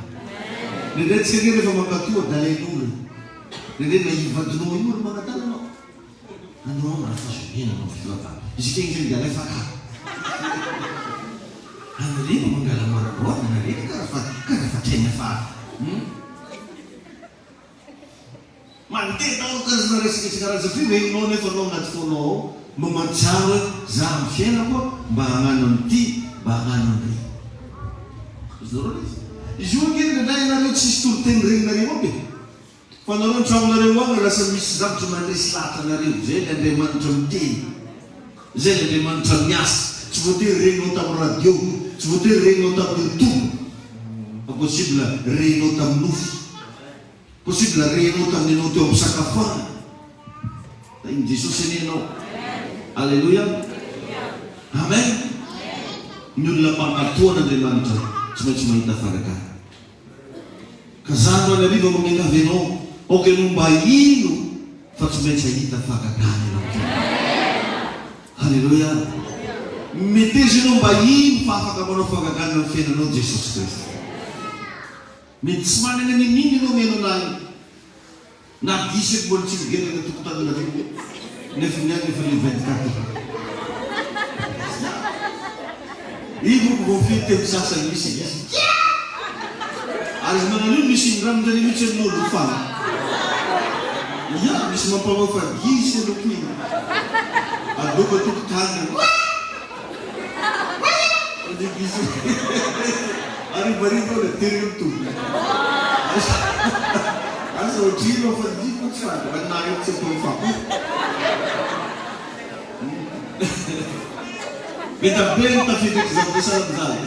Nendretsika re rehefa mankatò dalain'olona. Nendre naivadinao io olo magnatana anao. Anao raha fahasolena anao fivavahana. Izy kegny zay dia alay fakà. Anareo mangala maraboana nareo karaha fatrena fa. Mantetao karazana resaka karaza firenao nefa anao anaty fonao mamantsara hoe za amin'ny fiainako mba hagnano an'ity, mba hagnano an'ireny. Izy io angeny ndraindray anareo tsisy toro-teny reninareo aby. Fa anareo an-tragnonareo agny lasa misy zavatra mandresy lahatra anareo. Zay le Andriamanitra miteny. Zay le Andriamanitra miasa. Tsy voatery reninao tamin'ny radio, tsy voatery reninao tamin'ny YouTube. Fa possible reninao tamin'ny nofo. Possible reninao tamin'ny anao teo amin'ny sakafana. Da iny Jesosy enenao. Alléluia. Amen. Ny olona mpankatoan'Andriamanitra tsy maintsy mahita fahagagana. Ka zany no anariva magnenavy anao, oka anao mba ino fa tsy maintsy ahita fahagagana anao. Alléluia. Metezy anao mba ino fa afaka manao fahagagana amin'ny fiainanao Jesosy Kristy. Mety tsy manana ny nino anao meno anahy. Na disy mbola tsy migelana tokotanana reo. Nefa ny agny efa le 24. Io vao fety amin'ny sasany misy izy. Ary izy manano io misy ranon-drany mihitsy amin'olo fana. Ia, misy mampamafa gisy anao iny. Adoko tokotany. Arriva le tiro tutto. Adesso giro fa di facciare, ma non c'è come fa. Veda bene ta fede che sta salutando.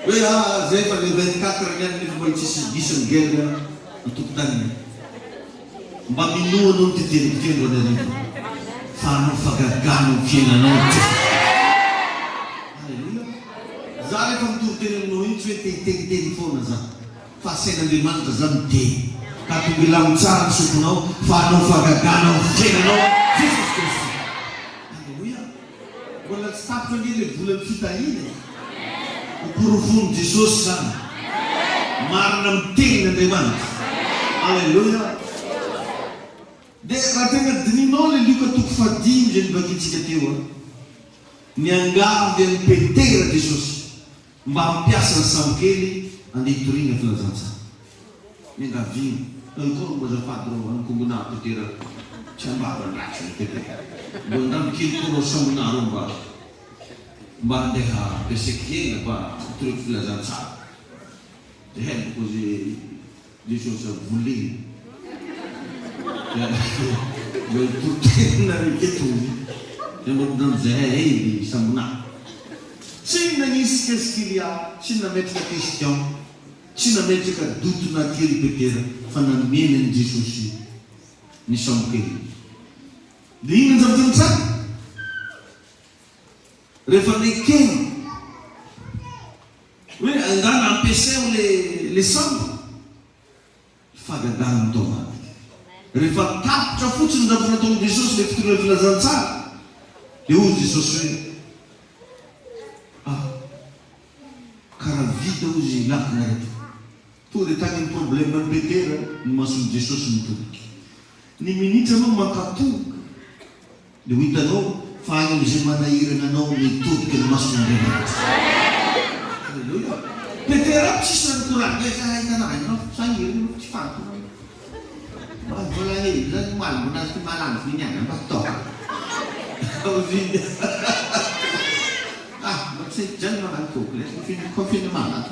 Quella zai fa le 24 anni che poi ci dice guerra tutto tanto. Ma minuto non ti tieni tempo da lì. Fanno fagagano piena notte. Zare fa mitoroteny iny tsy hoe tehitegiteny foana zany. Fa sain'Andriamanitra zany teny. Ka tonga ilaon-tsara ny sofonao fa anao fahagagana ao fiainanao Jesosy Kristy. Alleluia. Mbola tsy tapitra anie le volan'ny fitahiny. Hoporofony Jesosy zany. Marina amin'ny tenin'Andriamanitra. Alleluia. Dia raha tena dininao le lioka toko fadimy zay nibakitsika teo. Ny angavy ny petera Jesosy. Mba hampiasa ny samokely andeha hitoriana filazantsara. Ny angaviny. Aikoa mbo azafady rao ankongonà petera tsy ambava andratsy ny petera. Mbo andamy kely koa rao sambonà rao mba andeha ampiasaikena mba hitoriako filazantsara. Dia haiko così Jesosy voleny. Mba hitorotena reketony. Dia mba amizay sambonà. Tsy nanisy qu'est-ce qu'il y a, tsy nametraka question, tsy nametraka dotona kely petera fa namena ny Jesosy ny samokely. Dia ino ny zavatra mitsara? Rehefa lekeny hoe angana ampiasao le sambo fahagagana automatique. Rehefa tapitra fotsiny zavatra nataon'i Jesosy le fitorana filazantsara dia hoy Jesosy hoe karaha vita hozy lakinareo. tonga dia tany ny problème ny Petera ny mason'i Jesosy mitodika. Ny minitra anao mankatonga dia ho hitanao fa any amin'izay manahirana anao mitodika ny mason'Andriamanitra. Halleluia. Petera tsisy rano koragna hitanao sahirana tsy fantona. Mbola hely zany malombo anazy malamy finiana mba tao. Ma tsy zany magnano toko le confinement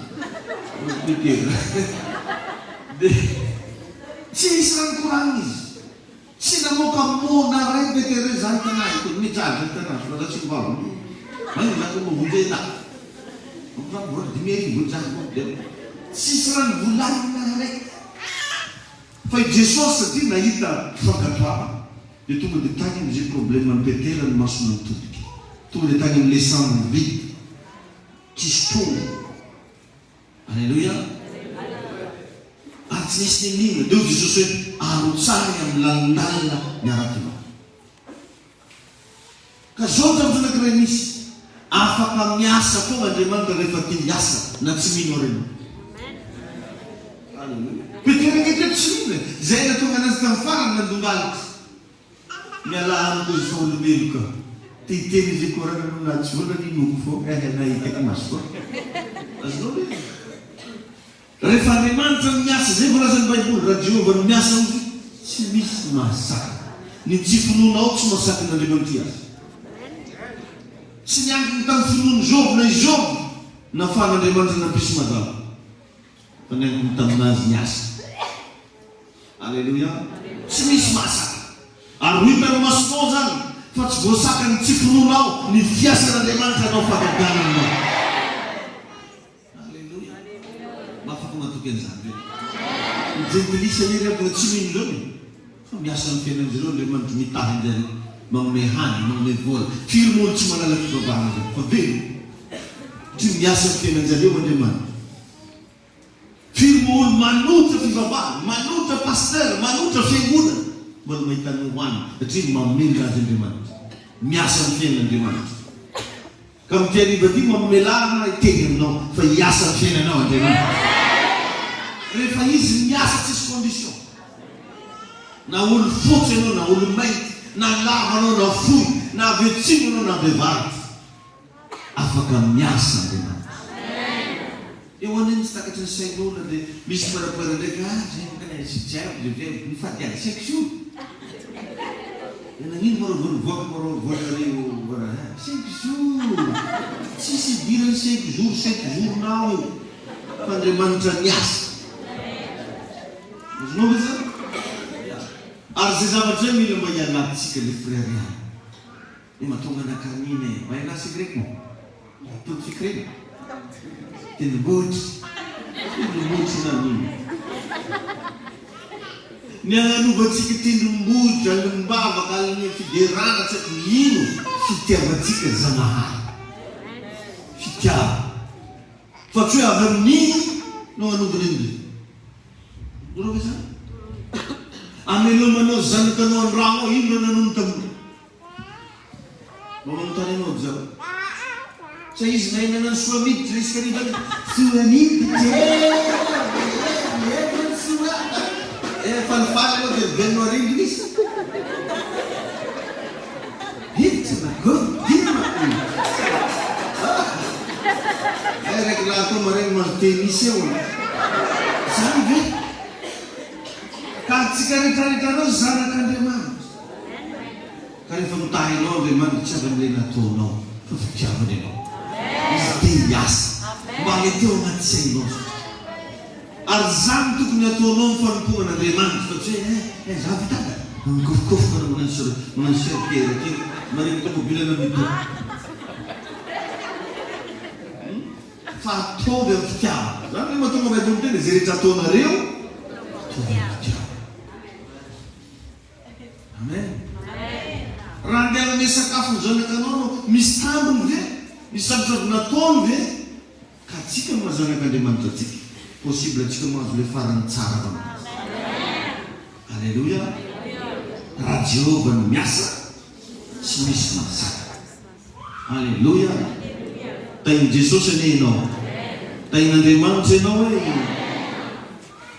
Petera. Tsisy rano koragna izy. Tsy namoaka mona ray Petera zany tanahy mijaly tanahy fa tsy mbalo. Magnano zany mavonjena. Tsisy rano volanina ray. Fa Jesosy satria nahita fankatoavana dia tonga dia tany amin'izay problème ny Petera ny masona mitodika. Tonga dia tany amin'ilay sambo vita tsisy tonga. Alleluia. Ary tsy nisy nenina dia Jesosy hoe arotsany amin'ny lalindalina miarakinao. Ka zao zavatra anankiray misy afaka miasa foana Andriamanitra rehefa tia miasa na tsy mino reno. Petera ketra tsy mino zay natonga anazy tamin'ny farany nandongalitra. Miala amiko izy fa olombelo ka. Titeny izay korana no tsy vola ninoko fo nahitako maso koa. Azonao hoe rehefa Andriamanitra miasa zay voalazan'ny Baiboly raha Jehovah no miasa ozy tsy misy mahasaka. Ny tsy finoanao tsy mahasaka n'Andriamanitra azy. Tsy niankiny tamin'ny finoany Job na Job nafan'Andriamanitra nampisy madama. Fa niankiny taminazy niasa. Alleluia. Tsy misy mahasaka. Ary hitanao masonao zany fa tsy voasaka ny tsy finoanao ny fiasan'Andriamanitra anao fagagananao. Alleluia. Mafaka matoky an'izany. Ny jentilisa iry aby tsy mino zao. Fa miasa ny fiainan'izareo Andriamanitra mitahy an'izareo. Manome hany, manome vola. Firy moa tsy manala fivavahana zay. Fa velo. Tsy miasa ny fiainan'izareo Andriamanitra. Firy moa manotra fivavahana, manotra pasteur, manotra fiangonana. Mbola mahita ny hoany satria mamela azy Andriamanitra. Miasa ny fiainan'Andriamanitra. Ka mitiariva ty mamelana iteny aminao fa hiasa ny fiainanao Andriamanitra. Rehefa izy miasa tsisy condition. Na olo fotsy ianao na olo mainty, na lava anao na fohy, na avetsiny anao na avevaritra. Afaka miasa Andriamanitra. Eo aniny tsy takatry ny sain'olona dia misy parapara ndraiky zay sy jiaby zay mifady azy 5 jours. Nagnino voakareo 5 jours. Tsisy idirany 5 jours nao io. Fa Andriamanitra miasa. Azonao zany? Ary zay zavatra zay mila mba hialatsika le frère ihany. Ny mahatonga anakaniny mba hiala secret mo. Todo secret. Tendrombohitra. Tendrombohitra na nino. Ny agnanaovantsika tendrombohitra alimbavaka aliny fiderana tsy haiko ino fitiavatsika Zanahary. Fitiava. Fa tsy hoe avy amin'iny no anovana indrindra. Dorao ve zany? Amelomanao zanakanao an-drano ao ino no nanono taminao. Mba manontany anao zao. Sa izy nahinana ny soamiditra resaka rivana soamiditra falifaly anao dia venao arindry misy. Hiditra na godina. Raiky laha atao maregny mazo tenisy eo. Zany ve? Ka tsika rehetrarehetra anao zanak'Andriamanitra. Ka rehefa mitahy anao Andriamanitra tsy avy amin'ilay nataonao fa fitiavany anao. Izy te hiasa. Mba meteo anaty sainao. Ary zany tokony ataonao ny fanompoan'Andriamanitra fa tsy hoe za vitaka mikofikofoka na manano serpera ty maregny tomobilana mito. Fa ataovy amin'ny fitiavana. Zany hoe mahatonga Baiboly tena zay rehetra ataonareo ataovy amin'ny fitiavana. Amen. Raha andeha manome sakafo ny zanakanao no misy tambiny ve? Misy sabotsabo nataony ve? Ka tsika no mazanak'Andriamanitra tsika. Possible atsika mahazo le farany tsara avanazy. Alleluia. Raha Jehovah no miasa tsy misy mahasaka. Alleluia. Tain'i Jesosy ane ianao. Tain'Andriamanitra ianao hoe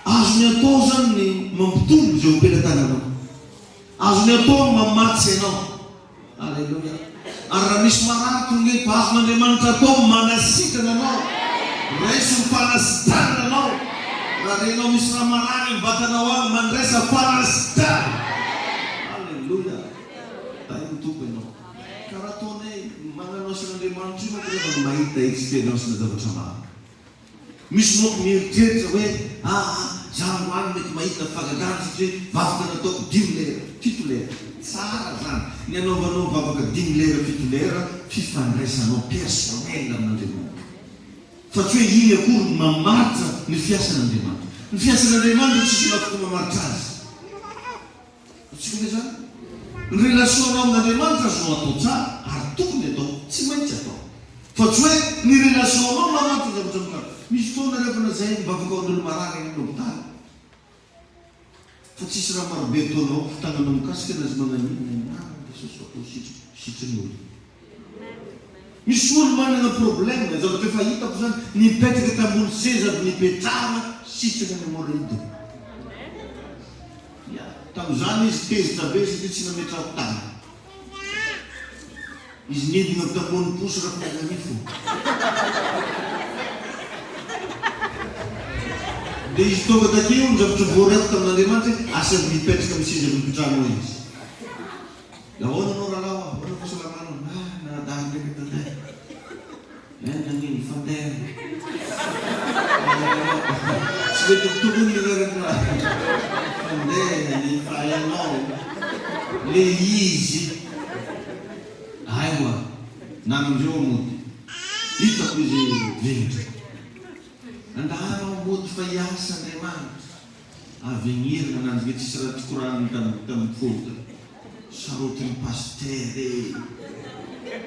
azony atao zany ny mampitombo zay ompelan-tananao, azony atao mamatsy ianao. Alleluia. Ary raha misy marary tonga eto, azon'Andriamanitra atao manasitrana anao, raiso ny fanasitrana anao. Raha renao misy raha marary ny vatanao agny, mandraisa fanasitrana. Alleluia. Tainy tompo ianao. Karaha ataonay mananao san'Andriamanitra io manko rehefa mahita expérience na zavatra maro. Misy moko mieritreritra hoe zaho androany mety mahita fagagana satria vavaka nataoko 5 lera 7 lera. Tsara zany ny anaovanao vavaka 5 lera 7 lera fifandraisanao personnel amin'Andriamanitra. Fa tsy hoe iny akory mamaritra ny fiasan'Andriamanitra. Ny fiasan'Andriamanitra tsisy afaka mamaritra azy. Tsika ve zany? Ny relationao amin'Andriamanitra azonao atao tsara ary tokony atao, tsy maintsy atao. Fa tsy hoe ny relationao mamaritra zavatra mokara. Misy fotoana rehefa na zay mivavaka amin'olo marary any l'hôpital. Fa tsisy raha marobe ataonao fitananao mikasika anazy manan'iny Jesosy atao sitriny olo. Misy olo manana problème zavatra efa hitako zany nipetraka tambony seza avy nipetrahana sitriny any hemorroïde. Tamin'izany izy tezitra be satria tsy nametrahako tany. Izy nidina avy tambony posy raha fananifo. Dia izy tonga takeo ny zavatra voareko tamin'Andriamanitra asa mipetraka amin'ny seza mipetrahanao izy. Ahoana anao rahalahy ahoana fahasalamana nadany ndraiky tanday. Nanino fandeha. Tsy mety tokony raraka fandeha ny fahainao. Le izy. Aiwa, namindreo mody. Hitako izy venitra. Andahana mody fa hiasa Andriamanitra. Avenir nananjy ve tsisy raha tikoraniny tamin'ny fota. Sarotin'ny paster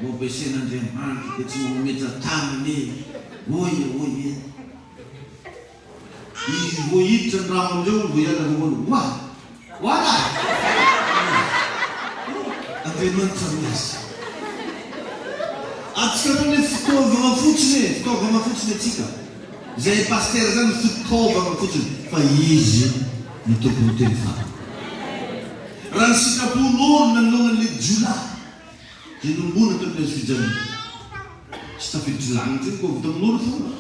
mobesen'Andriamanitra dia tsy mametra taniny. Oye. Izy voahiditra ny raha amindreo voiala voalo. Wala! Andriamanitra miasa. Atsika aloha ny fitaovana fotsiny atsika. Zay paster zany fitaovana fotsiny fa izy ny tompony teny fana. Raha ny sitrapon'olo nanolonan'le Jolay dia nombona tamin'ny azy fijaliana. Tsy tafiditry lanitra iny koa tamin'olo foana.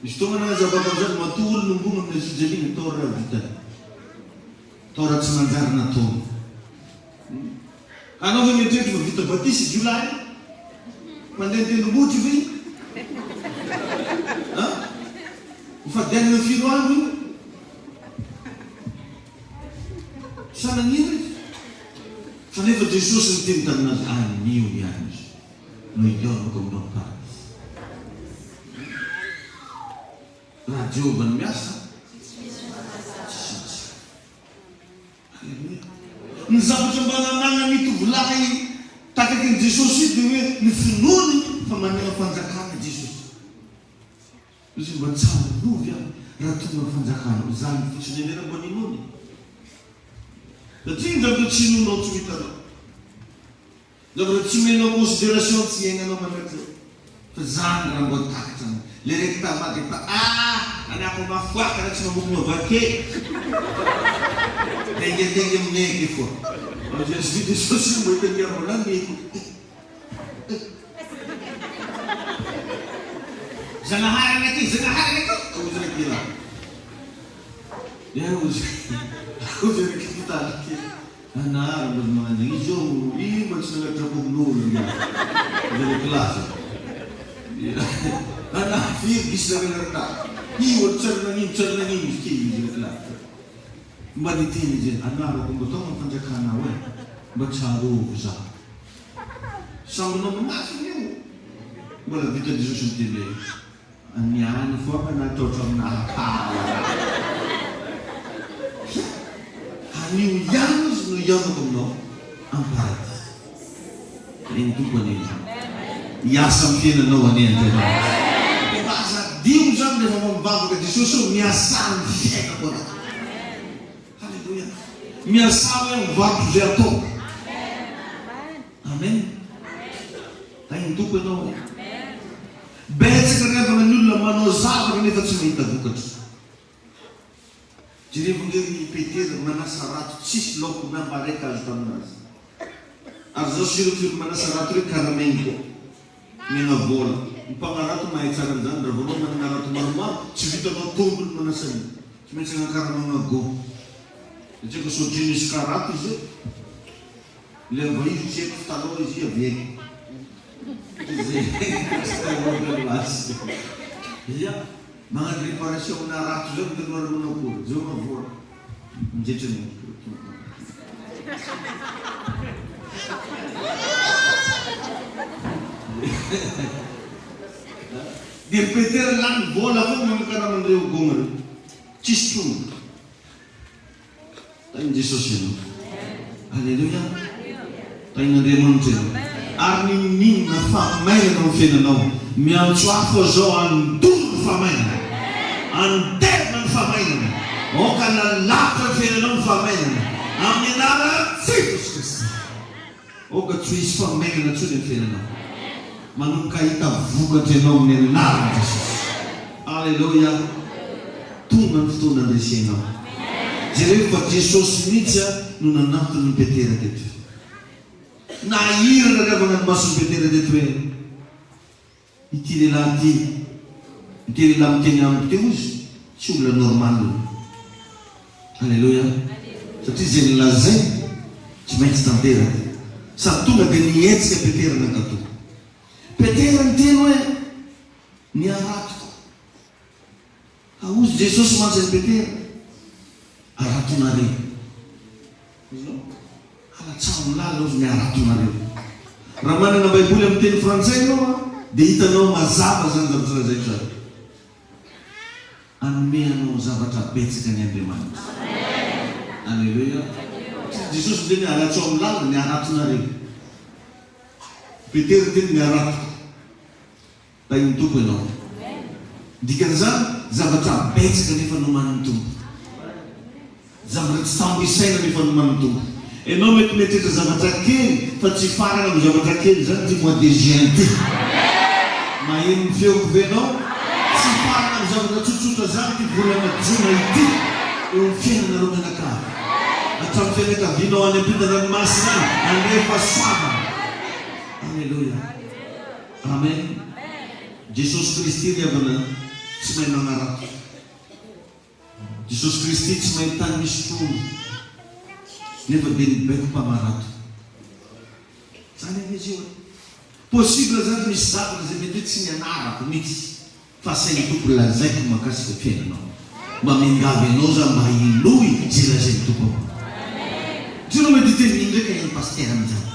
Misy fotoana nahaza zany matoa olo nombona amin'ny azy fijaliana tao raha vitany. Tao raha tsy manjary nataony. Anao ve mieritreritra fa vita batisy Jolay mandeha tendrombohitra ve? Mifadianina firy andro iny? Sanan'ino izy? Fa nefa Jesosy niteny taminazy anio ihany izy no hiaonako aminao paradis. Raha Jehova ny miasa ny zavatra mba nanana mitovolahy takaky ny Jesosy dia hoe ny finoany fa manana fanjakana Jesosy. Izy mba tsara lovy raha tonga ny fanjakana zany fotsiny elera mba ninony. Satria ny zavatra tsy nonao tsy hitanao. Zavatra tsy menao considération tsy iainanao manatao. Fa zany raha mba takatra le reky tamaty fa anako mafoaka raha tsy mamoko mavake. Dengue aminay foa. Jesu Jesosy mba hitangiaro nako. Zanahary anakay. Ozy raky lah. Ozy raky fitalaky. Anara mba manana izy io mba tsy nagatrapomin'olo. Ozy raky lasa. Firy gisy naganarata. Io tsara nanino izy izy raky lasa. Mba niteny izy anarako mba tao fanjakana hoe mba tsarovo zaho. Sambonao mamasina io. Mbola vita Jesosy miteny aniany foana nataotra aminahakala. Anio ihany izy no hiaonako aminao amin'ny paradis. Iny tompony izy. Hiasa amin'ny fiainanao any Andriamanitra. Maza dimo zany rehefa mivavaka Jesosy miasa amin'ny fiainako anao. Halleluja. Miasa hoe mivarotra zay ataoko. Amen. Tainy tompo ianao e. Betsaka rehefa ny olona manao zavatra nefa tsy mahita vokatra. Jereo ngery Petera manasa rato tsisy laoko miambareka azo taminazy. Ary zao sy ireo manasa rato reo karamengko mena vola. Ny mpagnarato mahay tsara an'izany raha voaloha manana rato maromaro tsy vitanao tombony manasa iny. Tsy maintsy hanakarana go. Satria koa sotriny misy karato izy io. Le ava izy tsy haiko taloha izy aveky. Ia, magnano réparation na rato zao mitanoara manao akory. Zao mavola. Mijetra ny. Dia Petera lany vola foana manokana aman'ireo gôna reo. Tsisy tonga. Tain'i Jesosy ianao. Alleluia. Tain'Andriamanitra ianao. Ary ninona famainana amin'ny fiainanao. Miantso afo zao andoro ny famainana. Anderina ny famainana. Oka lalatra ny fiainanao ny famainana. Amin'ny anaran'i Jesosy Kristy. Oka tsy hisy famainana intsony ny fiainanao. Manomboka hita vokatra ianao amin'ny anaran'i Jesosy. Alleluia. Tonga ny fotoana andresianao. Jereo fa Jesosy mihitsy no nanantony Petera teto. Nahirana rehefa nanomasony Petera teto hoe ity lehilahy ity lehilahy miteny amiko teo izy tsy olona normal. Alleluia. Satria zay nilazay tsy maintsy tanteraka. Sady tonga dia nihetsika Petera nankato. Petera miteny hoe niaratoko. Aozy Jesosy mantsy Petera aratonareo. Alatsao lala ozy niaratonareo. Raha manana baiboly amin'ny teny frantsay ianao dia hitanao mazava zany zavatra zay zany. Anomeanao zavatra betsaka ny Andriamanitra. Alleluia. Jesosy teny alatsao amin'ny lala niaratonareo. Petera teny niaratoko. Tain'ny tompo ianao. Dikan'izany zavatra betsaka nefa noman'ny tompo. Zavatra tsy tambisaina nefa noman'ny tompo. Ianao mety mieritreritra zavatra kely fa tsy farana amin'ny zavatra kely zany ty mois de juin ty. Maheno ny feoko ve ianao? Tsy farana amin'ny zavatra tsotsotra zany ty volana jona ity. Eo amin'ny fiainanareo mianakavy. Hatramin'ny fianakavianao any am-pitan-dranomasina any andefa soavana. Alleluia. Amen. Jesosy Kristy riavana tsy mahay manarato. Jesosy Kristy tsy mahay tany misy trono. Nefa dia nibaiko mpamarato. Zany izy io. Possible zany misy zavatra zay mety tsy nianarako mihitsy. Fa sain'ny tompo lazaiko makasika fiainanao. Mba mingavy ianao zany mba hinohy zay lazain'ny tompo. Zio mety teny ndraika ny pasteur amin'izany.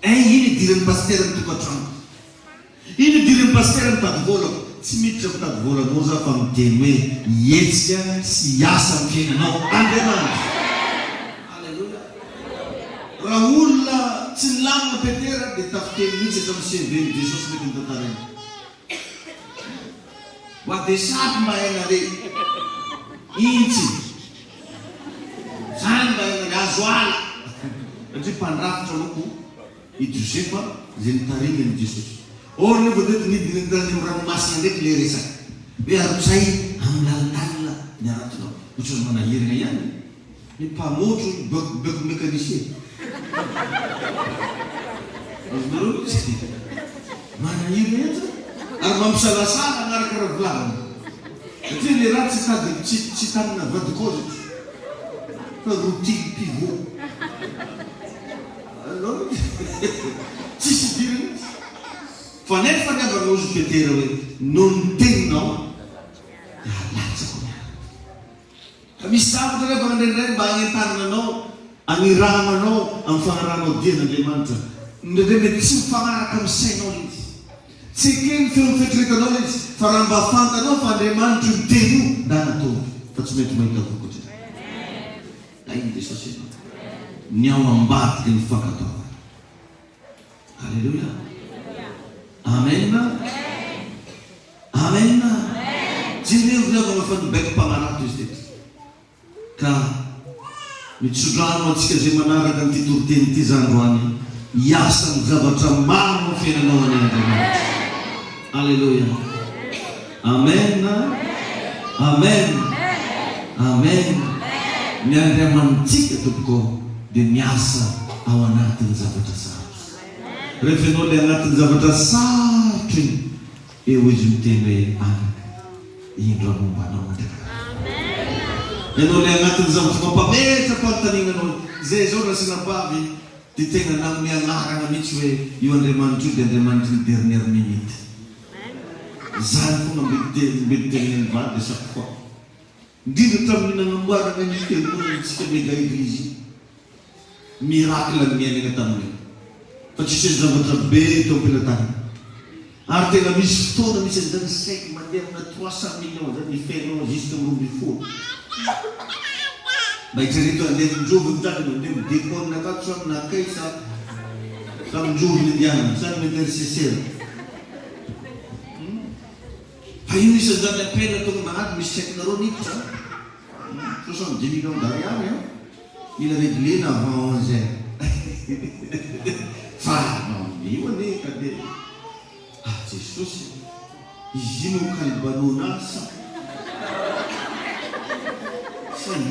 Iny idiran'ny pasteur amin'ny tokantrano. Iny idiran'ny pasteur mitady vola. Tsy miditra mitady vola anao za fa miteny hoe hietsika sy hiasa amin'ny fiainanao Andriamanitra. Alleluia. Raha olona tsy nilamina Petera dia tafiteny mihitsy eto amin'ny CV-ny Jesosy mety mitantaraina. Wa dia sady mahainare intsy. Zany mahainare azo ala. Satria mpandrafitra loko i Josefa zay nitarignany Jesosy. Or nefa neto nidirinitany amin'ny ranomasina ndraiky le resaka. Hoe arotsay amin'ny lalandalina niaratonao. Ohatrany manahirana ihany. Ny mpamotro beko mécanicien. Azonareo manahirana ihany zany. Ary mampisalasala anaraka raha volagana. Satria le raha tsy tanina vadikôzy. Fa rotily pivot. Alors tsisy dirana. Fa nefa niavana ozy Petera hoe no niteninao dia alatsako niara. Ka misy zavatra rehefa nandrendray mba hagnentanana anao, hanirahananao amin'ny fanaranao dian'Andriamanitra. Ndraindray mety tsy mifanaraka amin'ny sainao izy. Tsy ekeny feo mifetretanao izy, fa raha mba fantanao fa Andriamanitra miteny io nda nataovy fa tsy mety mahita vokatra. Iny Jesosy ianao. Ny ao ambadiky ny fankataovana. Alleluia. Amen. Amen. Jereo riavana fa nibaiko mpamarato izy teto. Ka mitsodrano antsika zay manaraka ny titoriteny ity zany roany. Hiasa ny zavatra maro ny fiainanao any Andriamanitra. Alleluia. Amen. Amen. Amen. Ny Andriamanitsika tompoko dia miasa ao anatin'ny zavatra sarotra. Rehefa ianao ilay anatin'ny zavatra sarotra iny, eo izy miteny hoe anaka indro amombanao mandraka. Ianao ilay anatin'ny zavatra mampametra-panontaniananao zay zao raha sinabavy dia tena nanome anarana mihitsy hoe io Andriamanitra io dia Andriamanitra ny dernière minute. Zany foana mety tenen'ny vady chaque fois. Indrindra tamin'ny nanamboarana ny fiangonantsika mega église miracle ny miainana tamin'io. Fa tsisy zavatra be tao am-pelatana. Ary tena misy fotoana misy an'izany saika mandeha amina 300 millions zany ifainao jusque am'roa folo. Mba hitrereto andeha minjovony zany mandeha midépône akato sa amina akay sa taminjovony indiana sa amin'ny intercesseur. Fa io misy an'izany apena tonga manaty misy saikinareo niditra 70 millions d'ariary mila réglena avant 11 heures. Fa io ane ka dia Jesosy izy io no kalibanona sa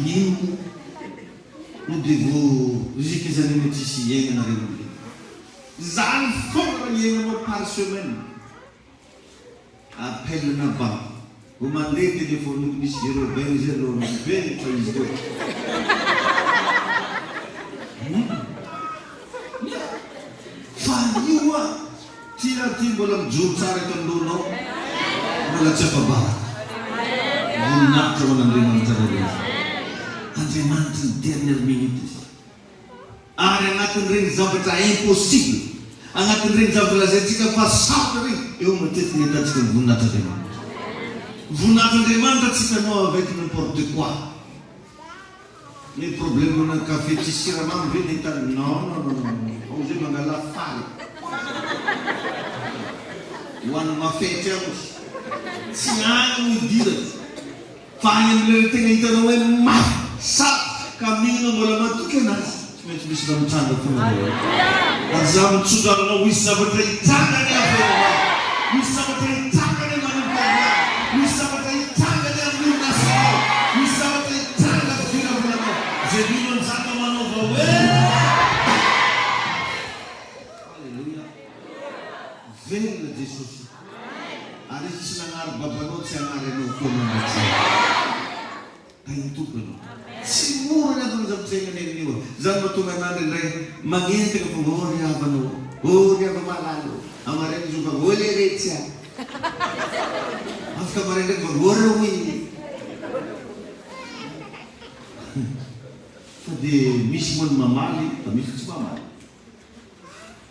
ino no dia vo zika izany eny tsisy iainana reny. Zany foana iainanao par semaine. Appelle na banque. Vous mandez téléphone misy 020 020 fa izy teo. Fa io ty mbola mijoro tsara eto amin'olonao mbola tsy afabaraka. Voninahitra ho an'Andriamanitra rehetra. Andriamanitra ny dernière minute izy. Ary anatin'ireny zavatra impossible, anatin'ireny zavatra lazaintsika fa sarotra reny, eo matetika ny atantsika ny voninahitra Andriamanitra. Voninahitra Andriamanitra tsika anao avec n'importe quoi. Ny problème na café tsy siramamy ve ny tany non ao zay mangala faly hoanina mafety ao tsy agny no idirany fa agny amin'ilay tegna hitanao hoe mafy sarotra ka amin'igny mbola matoky anazy tsy maintsy misy raha mitranga foana ary za mitsodraranao misy zavatra hitangany aveanao, misy zavatra hitangany manimpanao, misy zavatra hitangany amin'ny orinasao, misy zavatra hitangany firavonanao zay mino an'izany manaova hoe alleluia velona Jesosy ary izy tsy nagnary babanao tsy hanary anao koa mandatsy ka hitoko anao tsy mora ny antony zavatra iainan'io zany mahatonga anandro indray magnentaka fa ry havanao ry hava malalo amarainy izy fa leretsy a afaka amarainy ndraiky fa rahoiny fa dia misy moany mamaly fa misy tsy mamaly.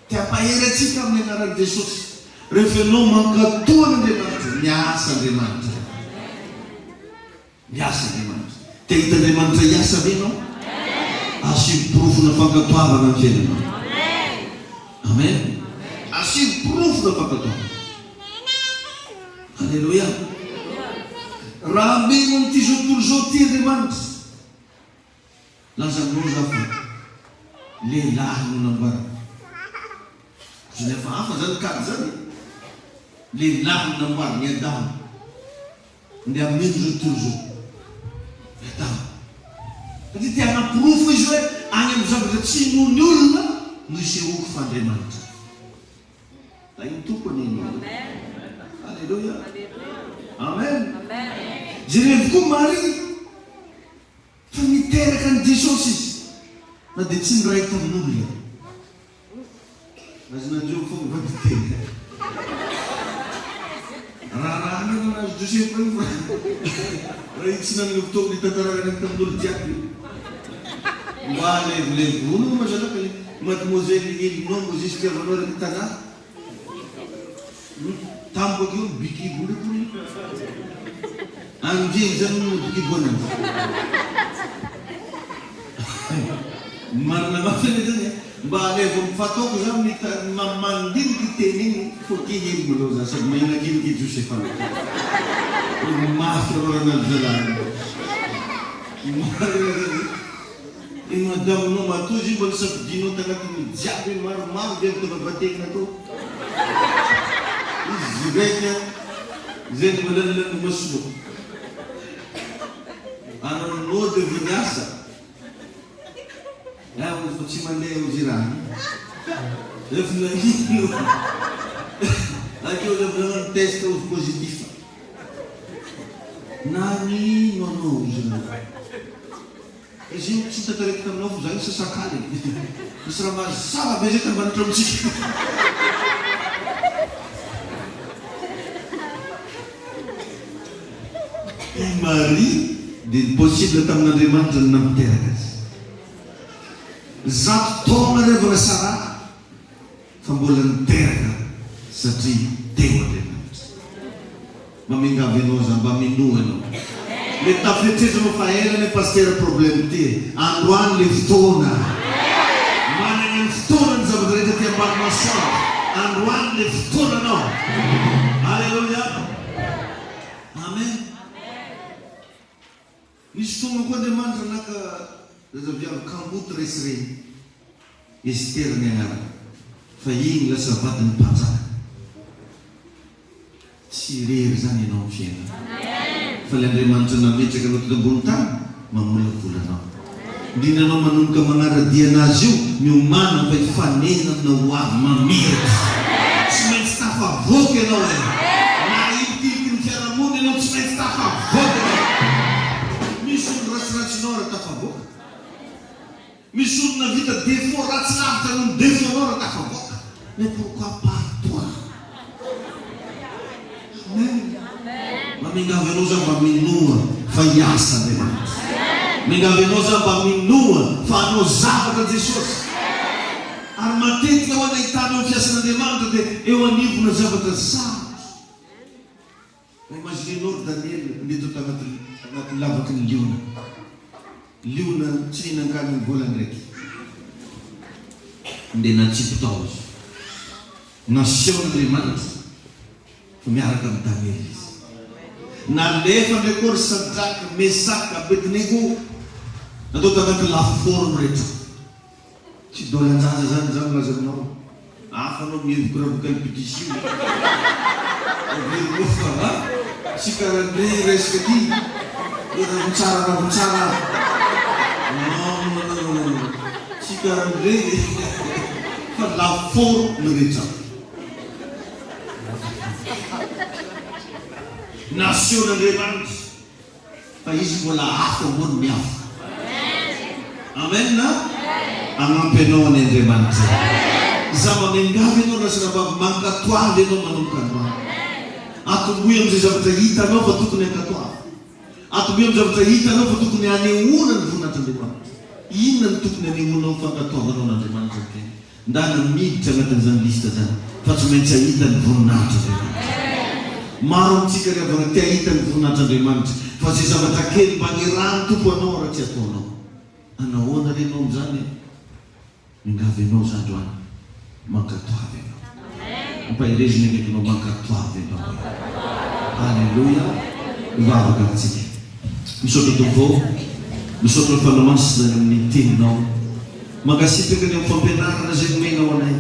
Tiampahery atsika amin'ny anaran'i Jesosy rehefa ianao mankatoana Andriamanitra miasa Andriamanitra te hita Andriamanitra hiasa ve ianao? Asio porofona fankatoavana amin'ny fiainanao. Amen. Asio porofona fankatoavana. Alleluia. Raha meno n'ity tontolo zao ty Andriamanitra lazanao za fa lehilahy no namboarana. Zany efa hafa zany kady zany lehilahy no namboarana ny Adamo ndia ameno zao tontolo zao Adamo satria tia hanaporofo izy hoe any amin'ny zavatra tsy nohon'ny olona no isehoako fa Andriamanitra. Da iny tompony iny. Alleluia. Amen. Zay rehefa mariny fa miteraka ny Jesosy izy na dia tsy ny raha tamin'olona azonandreo foana vaditeny raha nazy Josefa io raha io tsy nanana fotoana hitantararana tamin'olo jiaby mba levolevo ono mazalaka mademoiselle Elinor jusqu'à vanao raky tana tambako io bikibo ndraiky anjeny zany no bikibo anazy marina mafana zany mba alevo mifataoko zany mandiniky teny igny fo kihely maloha za sady mahina keliky Josefa mafy roranazy zalany marina zany iny madamonao matozy io mbola safidinao tanatiny jiaby maromaro dia mitavabategna atao izy raiky zay ny malalilany masoa Ananao dia vinyasa. Fa tsy mandeha ho zirany. Rehefa nanino. Akeo dia test ho positif. Nanino anao zirany. Izy io tsy tataretina aminao fa zany sasakaly. Misy raha mazava be zay tambanitra amitsika. I Marie dia possible tamin'Andriamanitra ny nampiteraka azy. 100 taona revana Sara fa mbola niteraka satria teo Andriamanitra. Mba mingavy anao zany, mba minoa anao. Le tafetretrano fa ela ne pasteur problème ty. Androany le fotoana. Manana ny fotoana ny zavatra rehetra ty ambany masoandro. Androany le fotoana anao. Alleluia. Amen. Nisy fotoana koa Andriamanitra naka zazaviavy Kamboty resy reny. Estera ny agnarana. Fa igny lasa vadiny mpanjaka. Tsy rery zany ianao amin'ny fiainana. Fa le Andriamanitra nametraka anao teto ambony tany mamolavola anao. Indrindra anao manomboka magnaradia anazy io miomana fa hifanena aminao ho avy mamiratra. Tsy maintsy tafavoaka ianao e. Na itikiliky ny fiarahamony ianao tsy maintsy tafavoaka ianao. Misy olo ratsiratsinao raha tafavoaka. Misy olo navita défaut ratsy lavitra noho ny défaut anao raha tafavoaka. Mais pourquoi pas toi? Amen. Mingavy anao zany mba minoa fa hiasa Andriamanitra. Mingavy anao zany mba minoa fa anao zavatra Jesosy. Ary matetika ho anahitanao ny fiasan'Andriamanitra dia eo anivona zavatra sarotra. Imaginenao Daniel niditra anaty lavaky ny liona. Liona tsy nihinan-kany ny volany raiky. Ndeha natsipy tao izy. Nasehoan'Andriamanitra fa miaraka amin'ny Daniel izy. Nalefa ndraiky koa ry Sadraka, Mesaka, Abednego natao tanaty laforme rehetra. Tsy dolan-jaza zany lazanao. Hafa anao mihevoka raha vokalpitisio. Averiko fa tsy karan'ireny resaka ty. Ravitsara. Tsy karan'ireny. Fa laforme rehetra. Nasehoan'Andriamanitra fa izy mbola hafa ambony mihafa. Amen na? Hagnampy anao any Andriamanitra. Zava-mingavy anao na sinabavy mankatoavy anao manomboka androany. Atombohy amin'izay zavatra hitanao fa tokony hankatoavy. Atombohy amin'ny zavatra hitanao fa tokony hanehoana ny voninahitran'Andriamanitra. Inona ny tokony hanehoanao fankatoavanao n'Andriamanitra tena? Ndana miditra agnatin'izany lista zany fa tsy maintsy hahita ny voninahitran'Andriamanitra. Maro amintsika rehefa tia hita ny voninahitran'Andriamanitra fa zay zavatra kely mba nirano tompo anao raha tsy ataonao. Anahoana renao amin'izany? Mingavy anao zany androany mankatoavy anao. Ampahirezina ndraiky anao mankatoavy anao. Alleluia. Mivavaka amintsika. Misaotra tombô, misaotra ny fanamasina amin'ny teninao. Mankasitraka ny amin'ny fampianarana zay nomenao anay.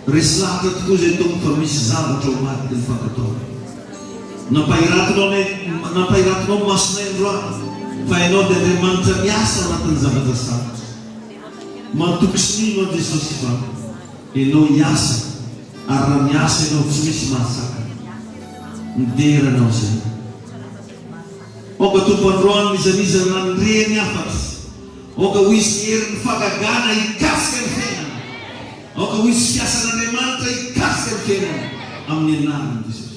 Resy lahatra tokoa zay tompo fa misy zavatra ao anaty ny fankatoavana. Nampahiratinao masonay androany fa ianao dia Andriamanitra miasa anatin'ny zavatra sarotra. Matokisinino an Jesosy fa ianao hiasa ary raha miasa ianao tsy misy mahasaka. Mideranao zay. Oka tompo androany mizaniza nandreny afatra. Oka ho isy herin'ny fagagana hikasika ny fiainana. Oka ho isy fiasan'Andriamanitra hikasika ny fiainana amin'ny anarany Jesosy.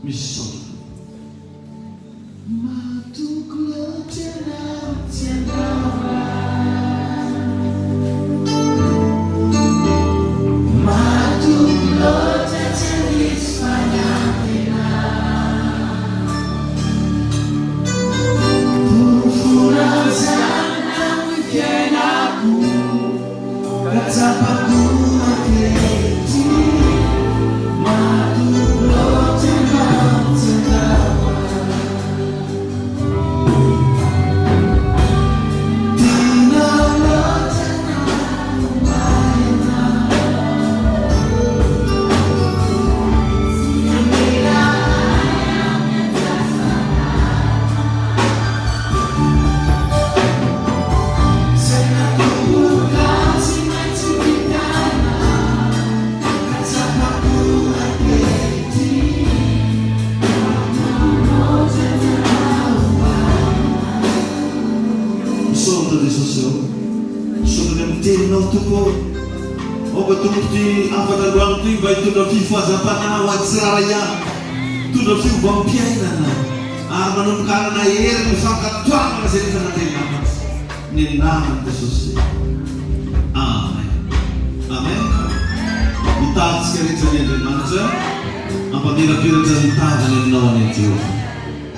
Misy saotra. tompoko oba tomboky afatra androany toy mba hitondra fifoazam-panahy ho atsirara ihany tondra fiovampiainana ary manombokarana hery mifankatoamana zay rehefa nandehanamatsy ny namany Jesosy. Amen. Amen. Mitatsika rehetra ny Andriamanitra ampamirapiratra mitavany aminao any Jehova.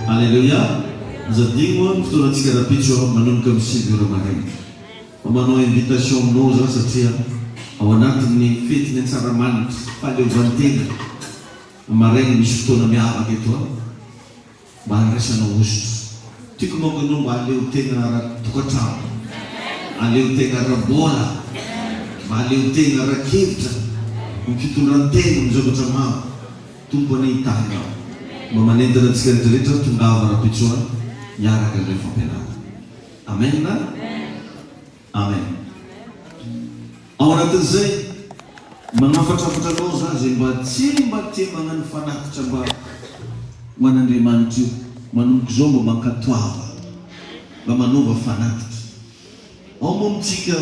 Alleluia. Zadigno ny fotoanantsika rapitso manomboka misidora maray. Manao invitation aminao za satria ao anatin'ny fetiny an-tsaramanitra fahaleovantena marainy misy fotoana miavaka eto mba handraisanao ositra. Tiako manko anao mba aleo tegna ara-tokantrano, aleo tegna ara-bola, mba aleo tegna ara-kevitra ny fitondran-tena ny zavatra maro tompo any hitanao mba manentana antsika rehetrarehetra tongava rapitsoana miaraka ilay fampianarana. Amen na? Amen. Ao anatin'izay manafatrafatra anao za zay mba tsy magnano fanatitra mba ho an'Andriamanitra io manomboka izao mba mankatoava mba manova fanatitra. Ao moa mitsika